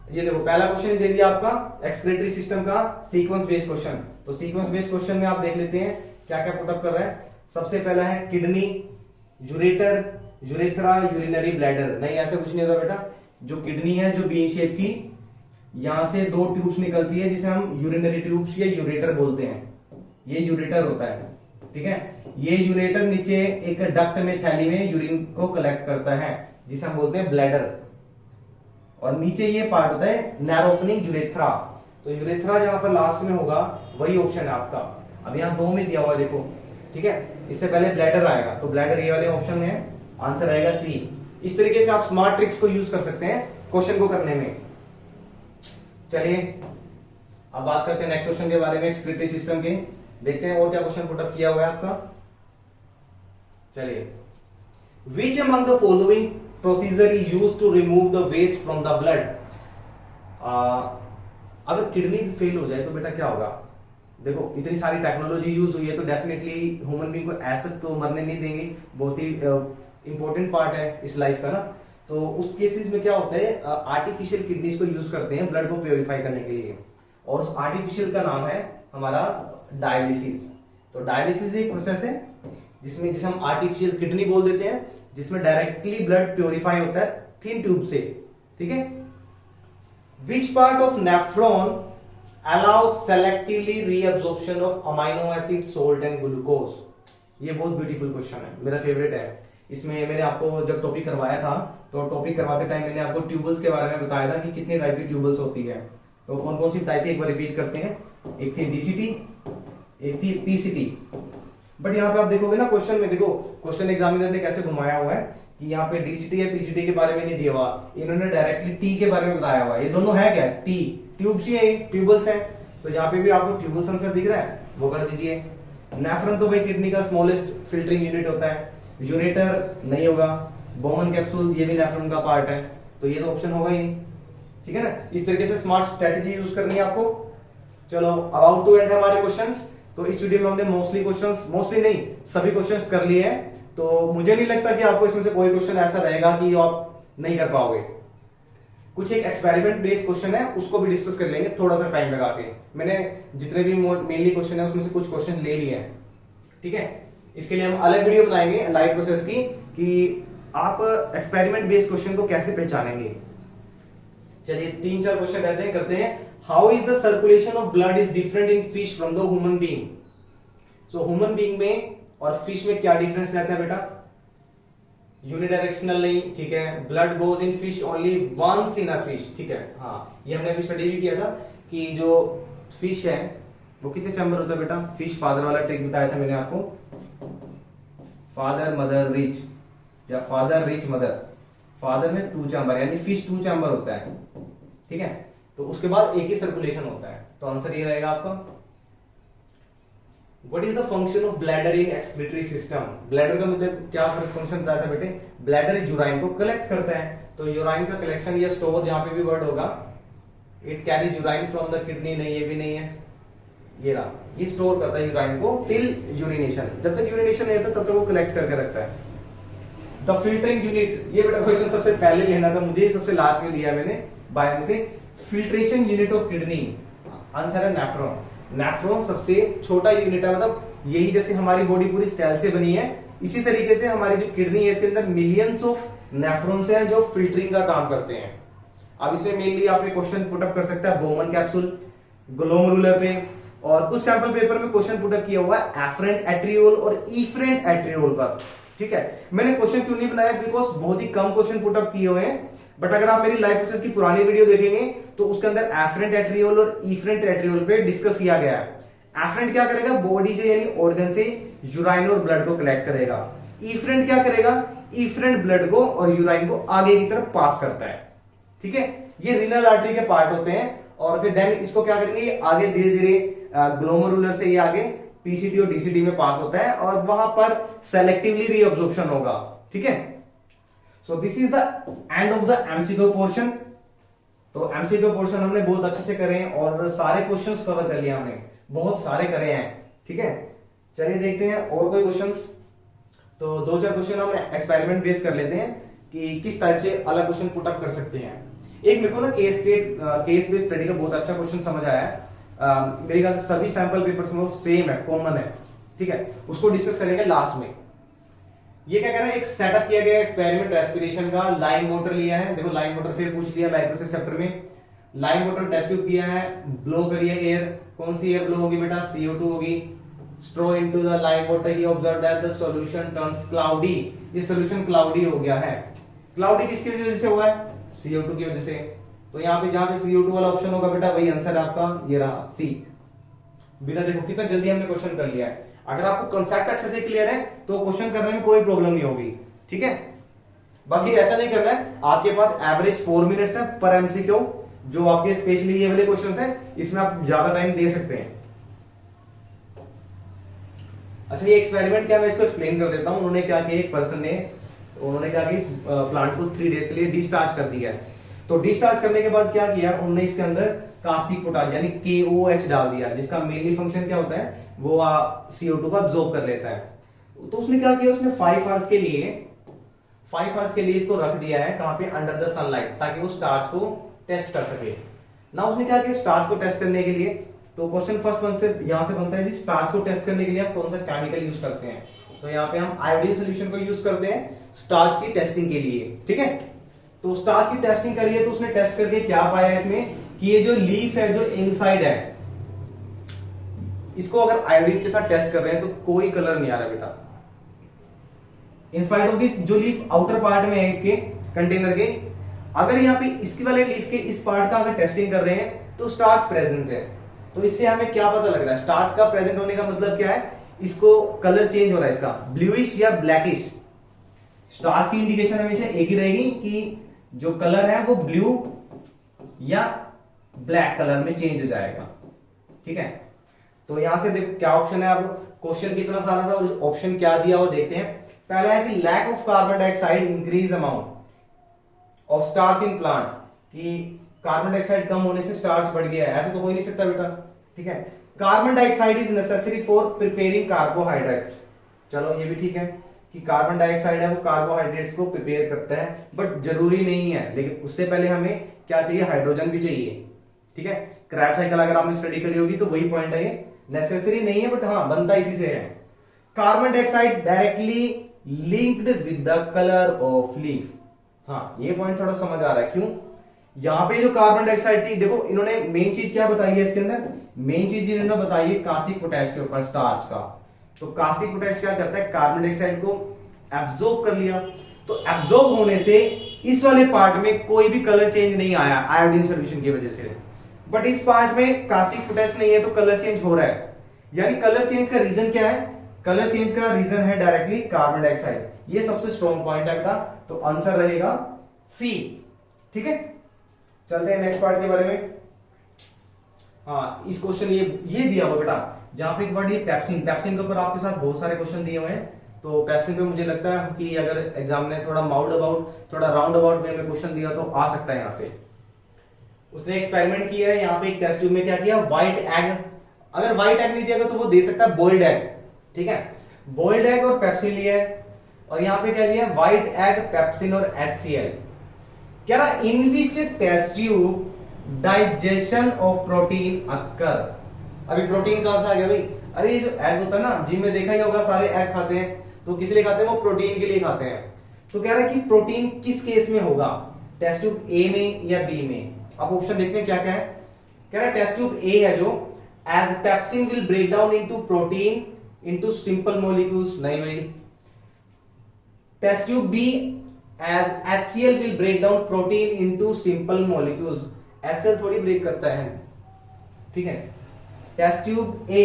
ये देखो पहला क्वेश्चन दे दिया आपका एक्सक्रीटरी सिस्टम का सीक्वेंस बेस्ड क्वेश्चन। तो सीक्वेंस बेस्ड क्वेश्चन में आप देख लेते हैं क्या क्या पुटअप कर रहा है। सबसे पहला है kidney, ureter, urethra, urinary bladder. नहीं ऐसा कुछ नहीं होता बेटा। जो किडनी है जो बी शेप की, यहां से दो ट्यूब्स निकलती है जिसे हम यूरिनरी ट्यूब्स या यूरेटर बोलते हैं। ये यूरेटर होता है, ठीक है। ये यूरेटर नीचे एक डक्ट में, थैली में यूरिन को कलेक्ट करता है जिसे हम बोलते हैं ब्लैडर। और नीचे ये पार्ट होता है नैरो ओपनिंग यूरेथ्रा। तो यूरेथ्रा जहां पर लास्ट में होगा वही ऑप्शन है आपका। अब यहां दो में दिया हुआ देखो, ठीक है। इससे पहले ब्लैडर आएगा, तो ब्लैडर ये वाले ऑप्शन में है, आंसर आएगा सी। इस तरीके से आप स्मार्ट ट्रिक्स को यूज कर सकते हैं क्वेश्चन को करने में। चलिए अब बात करते हैं नेक्स्ट क्वेश्चन के बारे में, एक्सक्रीटरी सिस्टम के। देखते हैं और क्या क्वेश्चन पुटअप किया हुआ है आपका। चलिए, which among the following procedure is used to remove the waste from the blood. अगर किडनी फेल हो जाए तो बेटा क्या होगा। देखो इतनी सारी टेक्नोलॉजी यूज हुई है तो डेफिनेटली ह्यूमन बीइंग को ऐसा तो मरने नहीं देंगे, बहुत ही इंपॉर्टेंट पार्ट है इस लाइफ का ना। तो उस केसेस में क्या होता है, आर्टिफिशियल किडनीज को यूज करते हैं ब्लड को प्योरीफाई करने के लिए, और उस आर्टिफिशियल का नाम है हमारा डायलिसिस। तो डायलिसिस एक प्रोसेस है जिसमें, जिसे हम आर्टिफिशियल किडनी बोल देते हैं, जिसमें डायरेक्टली ब्लड प्योरीफाई होता है थिन ट्यूब से, ठीक है। विच part of nephron allows selectively reabsorption of amino acid, salt and glucose। ये बहुत ब्यूटीफुल क्वेश्चन है, मेरा फेवरेट है। इसमें मैंने आपको जब टॉपिक करवाया था तो टॉपिक करवाते टाइम मैंने आपको ट्यूबल्स के बारे में बताया था कि कितने टाइप की ट्यूबल्स होती है। तो कौन कौन सी बताई थी, एक बार रिपीट करते हैं। एक थी डीसीटी, एक थी पीसीटी। बट यहाँ पे आप देखोगे ना क्वेश्चन में, देखो क्वेश्चन एग्जामिनर ने कैसे घुमाया हुआ है कि यहाँ पे डीसीटी या पीसीटी के बारे में नहीं दिया हुआ, इन्होंने डायरेक्टली टी के बारे में बताया हुआ है। ये दोनों है क्या, टी ट्यूब्स ही है, ट्यूबल्स हैं। तो यहाँ पे भी आपको ट्यूबल्स आंसर दिख रहा है, वो कर दीजिए। नेफ्रॉन तो भाई किडनी का स्मॉलेस्ट फिल्टरिंग यूनिट होता है। यूरेटर नहीं होगा। बोमन कैप्सूल ये भी नेफ्रॉन का पार्ट है, तो ये तो ऑप्शन होगा ही नहीं, ठीक है ना। इस तरीके से स्मार्ट स्ट्रेटजी यूज करनी है आपको। चलो अबाउट टू एंड है हमारे क्वेश्चंस। तो इस वीडियो में हमने मोस्टली नहीं सभी क्वेश्चंस कर लिए हैं। तो मुझे नहीं लगता कि आपको इसमें से कोई क्वेश्चन ऐसा रहेगा कि आप नहीं कर पाओगे। कुछ एक एक्सपेरिमेंट बेस्ड क्वेश्चन है, उसको भी डिस्कस कर लेंगे थोड़ा सा टाइम लगा के। मैंने जितने भी मेनली क्वेश्चन है उसमें से कुछ क्वेश्चन ले लिए हैं, ठीक है। इसके लिए हम अलग वीडियो बनाएंगे लाइव प्रोसेस की, कि आप एक्सपेरिमेंट बेस्ड क्वेश्चन को कैसे पहचानेंगे। चलिए 3-4 क्वेश्चन रहते हैं, करते हैं। How is the circulation of blood is different in fish from the human being. So human being में और फिश में क्या डिफरेंस रहता है बेटा। यूनिडायरेक्शनल नहीं, ठीक है। Blood goes in fish only once in a fish, ठीक है। हाँ, ये हमने अभी स्टडी भी किया था कि जो फिश है वो कितने चैम्बर होता है बेटा। फिश फादर वाला ट्रिक बताया था मैंने आपको, फादर मदर रिच या फादर रिच मदर। फादर में 2 चैम्बर, यानी फिश 2 चैम्बर होता है, ठीक है। तो उसके बाद एक ही सर्कुलेशन होता है। तो आंसर ये रहेगा आपका। What is the function of bladder in excretory system? Bladder का मतलब क्या फंक्शन बताया था बेटे। ब्लैडर यूराइन को कलेक्ट करता है। तो यूराइन का कलेक्शन या स्टोर, जहां पे भी वर्ड होगा, it carries urine from the kidney, नहीं ये भी नहीं है, ये रहा, ये स्टोर करता है यूराइन को टिल यूरिनेशन। जब तक यूरिनेशन नहीं होता तब तक वो कलेक्ट करके रखता है। द फिल्टरिंग यूनिट, ये बेटा क्वेश्चन सबसे पहले लेना था मुझे, सबसे लास्ट में लिया मैंने बायो से। Filtration unit of kidney, answer है नेफ्रॉन। नेफ्रॉन सबसे छोटा यूनिट है, मतलब यही जैसे हमारी बॉडी पूरी सेल से बनी है, इसी तरीके से हमारी जो किडनी है इसके अंदर मिलियंस ऑफ नेफ्रॉन्स हैं जो फिल्टरिंग का काम करते हैं। अब इसमें मेनली आपने क्वेश्चन पुटअप कर सकता है बोमन कैप्सूल, ग्लोमेरुलर पे, और कुछ सैंपल पेपर में क्वेश्चन पुटअप किया हुआ है एफरेंट एट्रियोल और इफरेंट एट्रियोल पर, ठीक है। मैंने क्वेश्चन क्यों नहीं बनाया, बिकॉज बहुत ही कम क्वेश्चन पुटअप किए हुए हैं। बट अगर आप मेरी लाइव प्रोसेस की पुरानी वीडियो देखेंगे तो उसके अंदर एफरेंट एट्रियोल और इफरेंट एट्रियोल पे डिस्कस किया गया है। एफरेंट क्या करेगा, बॉडी से यानी ऑर्गन से यूराइन और ब्लड को कलेक्ट करेगा। इफरेंट क्या करेगा, इफरेंट ब्लड को और यूराइन को आगे की तरफ पास करता है, ठीक है। ये रीनल आर्टरी के पार्ट होते हैं, और फिर देन इसको क्या करेंगे, ये आगे धीरे धीरे ग्लोमेरुलर से ये आगे पीसीटी और डीसीटी में पास होता है, और वहां पर सेलेक्टिवली रीअब्जॉर्प्शन होगा, ठीक है। So this is the end of the MCQ portion. तो एमसीक्यू पोर्शन हमने बहुत अच्छे से करे हैं और सारे क्वेश्चंस कवर कर लिया हमने, बहुत सारे करे हैं, ठीक है। चलिए देखते हैं और कोई क्वेश्चंस। तो 2-4 क्वेश्चन हम एक्सपेरिमेंट बेस कर लेते हैं कि किस टाइप से अलग क्वेश्चन पुट अप कर सकते हैं। एक मेरे को ना केस बेस्ड स्टडी का बहुत अच्छा क्वेश्चन समझ आया है। मेरे ख्याल से सभी सैंपल पेपर्स में वो सेम है, कॉमन है, ठीक है, उसको डिस्कस करेंगे लास्ट में। ये क्या कह रहा है, एक सेटअप किया गया एक्सपेरिमेंट रेस्पिरेशन का, लाइन मोटर लिया है, देखो लाइन मोटर फिर पूछ लिया लाइफ प्रोसेस चैप्टर में। लाइन मोटर टेस्ट ट्यूब किया है, ब्लो करिए एयर, कौन सी एयर ब्लो होगी बेटा, CO2 होगी। Straw into the lime water, he observe that the solution turns cloudy, ये सॉल्यूशन क्लाउडी हो गया है। क्लाउडी किसकी वजह से हुआ है, CO2 की वजह से। तो यहाँ पे जहां पे CO2 वाला ऑप्शन होगा बेटा वही आंसर है आपका, ये रहा सी। बिना देखो कितना जल्दी हमने क्वेश्चन कर लिया है। अगर आपको कंसेप्ट अच्छे से क्लियर है तो क्वेश्चन करने में कोई प्रॉब्लम नहीं होगी, ठीक है। बाकी ऐसा नहीं करना है, आपके पास एवरेज 4 मिनट्स है पर एमसीक्यू, जो आपके स्पेशली ये वाले क्वेश्चंस हैं इसमें आप ज्यादा टाइम दे सकते हैं। अच्छा ये एक्सपेरिमेंट क्या, मैं इसको एक्सप्लेन कर देता हूं। उन्होंने क्या किया, एक पर्सन ने, उन्होंने क्या किया, इस प्लांट को 3 डेज के लिए डिस्चार्ज कर दिया है। तो डिस्चार्ज करने के बाद क्या किया उन्होंने, इसके अंदर कास्टिक पोटाश यानी KOH डाल दिया, जिसका मेनली फंक्शन क्या होता है, वो CO2 को अब्सॉर्ब कर लेता है। तो उसने क्या किया, उसने 5 आवर्स के लिए इसको रख दिया है, कहां पे, अंडर द सनलाइट, ताकि वो स्टार्च को टेस्ट कर सके ना। उसने क्या किया, स्टार्च को टेस्ट करने के लिए, तो क्वेश्चन फर्स्ट यहां से बनता है कि स्टार्च को टेस्ट करने के लिए आप कौन सा केमिकल यूज करते हैं। तो यहाँ पे हम आयोडीन सोल्यूशन को यूज करते हैं स्टार्च की टेस्टिंग के लिए, ठीक है। तो स्टार्च की टेस्टिंग करी है, तो उसने टेस्ट करके क्या पाया इसमें कि ये जो लीफ है, जो इनसाइड है, इसको अगर आयोडीन के साथ टेस्ट कर रहे हैं तो कोई कलर नहीं आ रहा बेटा। इंस्पाइट ऑफ दिस, जो लीफ आउटर पार्ट में है इसके कंटेनर के, अगर यहाँ पे इसके वाले लीफ के इस पार्ट का अगर टेस्टिंग कर रहे हैं तो स्टार्च प्रेजेंट है। तो इससे हमें क्या पता लग रहा है, स्टार्च का प्रेजेंट होने का मतलब क्या है, इसको कलर चेंज हो रहा है इसका, ब्लूइश या ब्लैकिश। स्टार्च की इंडिकेशन हमेशा एक ही रहेगी कि जो कलर है वो ब्लू या ब्लैक कलर में चेंज हो जाएगा, ठीक है। तो यहां से देखो क्या ऑप्शन है, अब क्वेश्चन की तरफ आ रहा था और ऑप्शन क्या दिया वो देखते हैं। पहला है कि lack of carbon dioxide increase amount of starch in plants, कि कार्बन डाइऑक्साइड कम होने से स्टार्च बढ़ गया है, ऐसा तो हो ही नहीं सकता बेटा, ठीक है। Carbon dioxide is necessary for preparing carbohydrate, चलो ये भी ठीक है कि कार्बन डाइऑक्साइड है वो कार्बोहाइड्रेट्स को प्रिपेयर करता है, बट जरूरी नहीं है, लेकिन उससे पहले हमें क्या चाहिए, हाइड्रोजन भी चाहिए, ठीक है। क्रैब साइकिल अगर आपने स्टडी करी होगी तो वही पॉइंट है, ये नेसेसरी नहीं है बट हाँ बनता इसी से है। Carbon dioxide directly linked with the colour of leaf, हाँ ये पॉइंट थोड़ा समझ आ रहा है, क्यों, यहां पे जो कार्बन डाइऑक्साइड थी, देखो इन्होंने मेन चीज क्या बताई है इसके अंदर, मेन चीज इन्होंने बताई है कास्टिक पोटैश के ऊपर स्टार्च का। तो कास्टिक पोटैश क्या करता है, कार्बन डाइऑक्साइड को एब्जॉर्ब कर लिया, तो एब्जॉर्ब होने से इस वाले पार्ट में कोई भी कलर चेंज नहीं आया आयोडीन सॉल्यूशन की वजह से, बट इस पार्ट में कास्टिक पोटैश नहीं है तो कलर चेंज हो रहा है। यानी कलर चेंज का रीजन क्या है, कलर चेंज का रीजन है डायरेक्टली कार्बन डाइऑक्साइड, ये सबसे स्ट्रॉन्ग पॉइंट है बेटा, तो आंसर रहेगा सी, ठीक है। चलते हैं नेक्स्ट पार्ट के बारे में। हाँ इस क्वेश्चन ये दिया हुआ बेटा, जहां पे एक वर्ड ये पेप्सिन, पेप्सिन के ऊपर आपके साथ बहुत सारे क्वेश्चन दिए हुए हैं, तो पेप्सिन पे मुझे लगता है कि अगर एग्जाम ने थोड़ा थोड़ा राउंड अबाउट वे में क्वेश्चन दिया तो आ सकता है यहां से। उसने एक्सपेरिमेंट किया है, यहाँ पे एक टेस्ट ट्यूब में क्या किया, व्हाइट एग, अगर व्हाइट एग नहीं दिया तो वो दे सकता है बॉइल्ड एग, ठीक है। बॉइल्ड एग और पेप्सिन लिया है, और यहाँ पे क्या लिया, व्हाइट एग, पेप्सिन और HCl। क्या रहा, in which test tube digestion of protein occur. अभी प्रोटीन कहां से आ गया भाई, अरे ये जो एग होता है ना, जिम में देखा ही होगा सारे एग खाते हैं, तो किस लिए खाते हैं, वो प्रोटीन के लिए खाते हैं। तो कह रहा है कि प्रोटीन किस केस में होगा, टेस्ट ट्यूब ए में या बी में। अब ऑप्शन देखते हैं क्या क्या है। कह रहा है टेस्ट ट्यूब ए है जो, as pepsin will break down into protein into simple molecules, नहीं भाई। Test tube B as HCl will break down protein into simple molecules, HCl थोड़ी ब्रेक करता है, ठीक है। Test tube A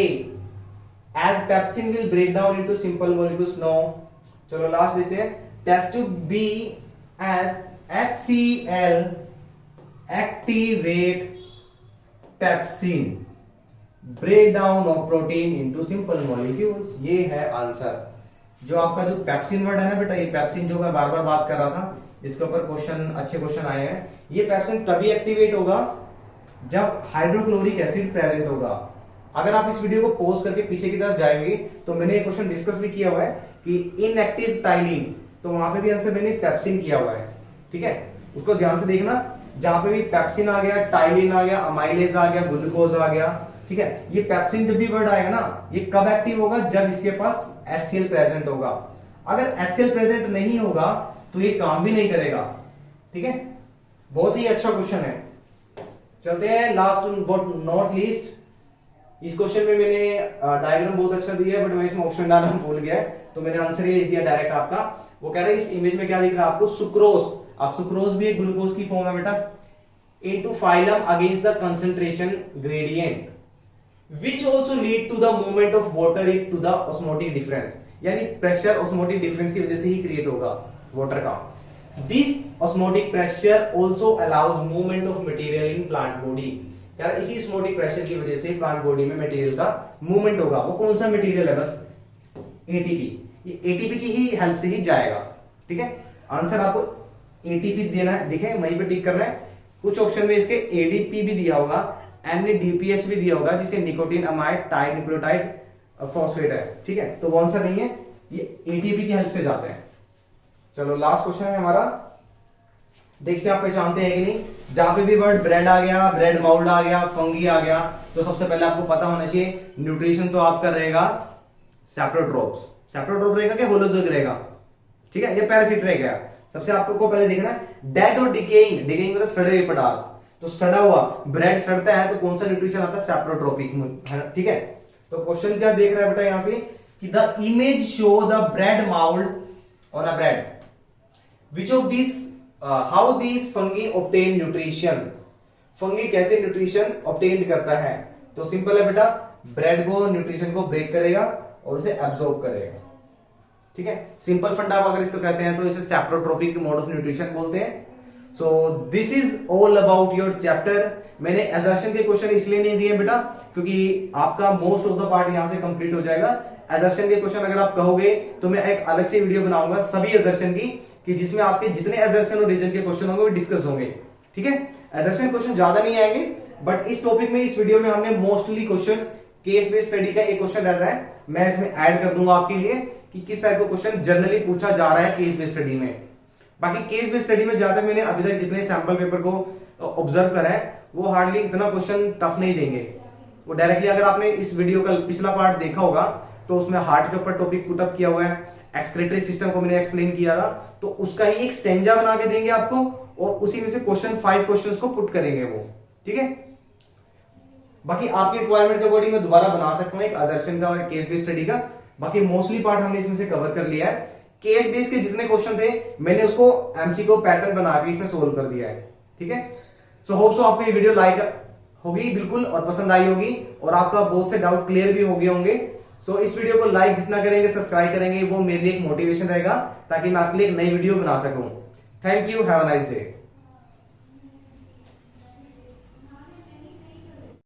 as pepsin will break down into simple molecules, no. चलो last देते हैं, test tube B as HCl activate pepsin break down of protein into simple molecules, ये है आंसर। जो आपका जो पेप्सिन वर्ड है ना बेटा, ये पेप्सिन जो मैं बार बार बात कर रहा था, इसके ऊपर क्वेश्चन, अच्छे क्वेश्चन आए हैं। ये पेप्सिन तभी एक्टिवेट होगा जब हाइड्रोक्लोरिक एसिड प्रेजेंट होगा। अगर आप इस वीडियो को पॉज करके पीछे की तरफ जाएंगे तो मैंने ये क्वेश्चन डिस्कस भी किया हुआ है कि इनएक्टिव टाइलिन, तो वहां पे भी आंसर मैंने पेप्सिन किया हुआ है, ठीक है, उसको ध्यान से देखना। जहां पे भी पेप्सिन आ गया, टाइलिन आ गया, अमाइलेज आ गया, ग्लूकोज आ गया, ठीक है। ये पेप्सिन जब भी वर्ड आएगा ना, ये कब एक्टिव होगा? जब इसके पास HCl प्रेजेंट होगा। अगर HCl प्रेजेंट नहीं होगा तो ये काम भी नहीं करेगा, ठीक है। बहुत ही अच्छा क्वेश्चन है। चलते हैं लास्ट बट नॉट लीस्ट। इस क्वेश्चन में मैंने डायग्राम बहुत अच्छा दिया है, बट मैं इसमें ऑप्शन डालना भूल गया है, तो मैंने आंसर ये लिख दिया डायरेक्ट आपका। वो कह रहा है इस इमेज में क्या दिख रहा है आपको? सुक्रोज। अब सुक्रोज भी एक ग्लूकोज की फॉर्म है बेटा। Into phylum against the concentration gradient which also lead to the movement of water to the osmotic difference, यानी प्रेशर osmotic difference की वजह से ही क्रिएट होगा वाटर का। This osmotic pressure also allows movement of material in plant body, यार इसी osmotic pressure की वजह से प्लांट बॉडी में मटेरियल का मूवमेंट होगा। वो कौन सा मटेरियल है? बस एटीपी। ये एटीपी की ही हेल्प से ही जाएगा, ठीक है। आंसर आपको एटीपी देना है, दिखे वहीं पे टिक करना है। कुछ ऑप्शन में इसके एडीपी भी दिया होगा, NADPH भी दिया होगा, जिसे nicotine amide tie nucleotide phosphate है, ठीक है। तो वो आंसर नहीं है, ये एटीपी की हेल्प से जाते हैं। चलो लास्ट क्वेश्चन है हमारा, देखते हैं आप पहचानते हैं कि नहीं। जहां पे भी वर्ड ब्रेड आ गया, ब्रेड माउल्ड आ गया, फंगी आ गया, तो सबसे पहले आपको पता होना चाहिए न्यूट्रिशन तो आपका रहेगा सैप्रोट्रोप्स। सैप्रोट्रोप रहेगा कि होलोजोइक रहेगा, ठीक है, ये पैरासिट रहेगा। सबसे आपको पहले देखना है डेड और डिकेइंग। डिकेइंग मतलब सड़े हुए पदार्थ, तो सड़ा हुआ ब्रेड सड़ता है तो कौन सा न्यूट्रिशन आता है? सैप्रोट्रोपिक, ठीक है। तो क्वेश्चन क्या देख रहा है बेटा यहां से कि the image show the bread mould on a bread, which of this how this fungi obtain nutrition. Fungi कैसे न्यूट्रिशन ऑब्टेन करता है? तो सिंपल है बेटा, ब्रेड को न्यूट्रिशन को ब्रेक करेगा और उसे एब्सॉर्ब करेगा, ठीक है। सिंपल फंडा अगर इसको कहते हैं तो इसे सैप्रोट्रोपिक मोड ऑफ न्यूट्रिशन बोलते हैं। So this is all about your chapter. मैंने असर्शन के क्वेश्चन इसलिए नहीं दिए बेटा क्योंकि आपका मोस्ट ऑफ द पार्ट यहां से कंप्लीट हो जाएगा। असर्शन के क्वेश्चन अगर आप कहोगे तो मैं एक अलग से वीडियो बनाऊंगा सभी असर्शन की, कि जिसमें आपके जितने असर्शन और रीजन के क्वेश्चन होंगे वो डिस्कस होंगे, ठीक है। असर्शन क्वेश्चन ज्यादा नहीं आएंगे, बट इस टॉपिक में इस वीडियो में हमने mostly question case based study का एक क्वेश्चन रहता है, मैं इसमें ऐड कर दूंगा आपके लिए कि किस टाइप का क्वेश्चन जनरली पूछा जा रहा है केस बेस्ड स्टडी में। बाकी केस बेस्ड स्टडी में ज्यादा मैंने अभी तक जितने सैंपल पेपर को ऑब्जर्व करा है वो हार्डली इतना क्वेश्चन टफ नहीं देंगे। वो डायरेक्टली, अगर आपने इस वीडियो का पिछला पार्ट देखा होगा तो उसमें हार्ट के ऊपर टॉपिक पुट अप किया हुआ है, एक्सक्रीटरी सिस्टम को मैंने एक्सप्लेन किया था, तो उसका ही एक स्टेंजा बना के देंगे आपको और उसी में से क्वेश्चन 5 क्वेश्चंस को पुट करेंगे वो, ठीक है। बाकी आपकी रिक्वायरमेंट के अकॉर्डिंग मैं दोबारा बना सकता हूं एक असर्शन का और एक केस बेस्ड स्टडी का। बाकी मोस्टली पार्ट हमने इसमें से कवर कर लिया है। केस बेस के जितने क्वेश्चन थे मैंने उसको एमसीक्यू पैटर्न बना के इसमें सोल्व कर दिया है, ठीक है। सो होप सो आपको ये वीडियो लाइक होगी बिल्कुल और पसंद आई होगी और आपका बहुत से डाउट क्लियर भी हो गए होंगे। सो इस वीडियो को लाइक जितना करेंगे, सब्सक्राइब करेंगे, वो मेरे लिए एक मोटिवेशन रहेगा ताकि मैं आपके लिए एक नई वीडियो बना सकूं। Thank you, have a nice day.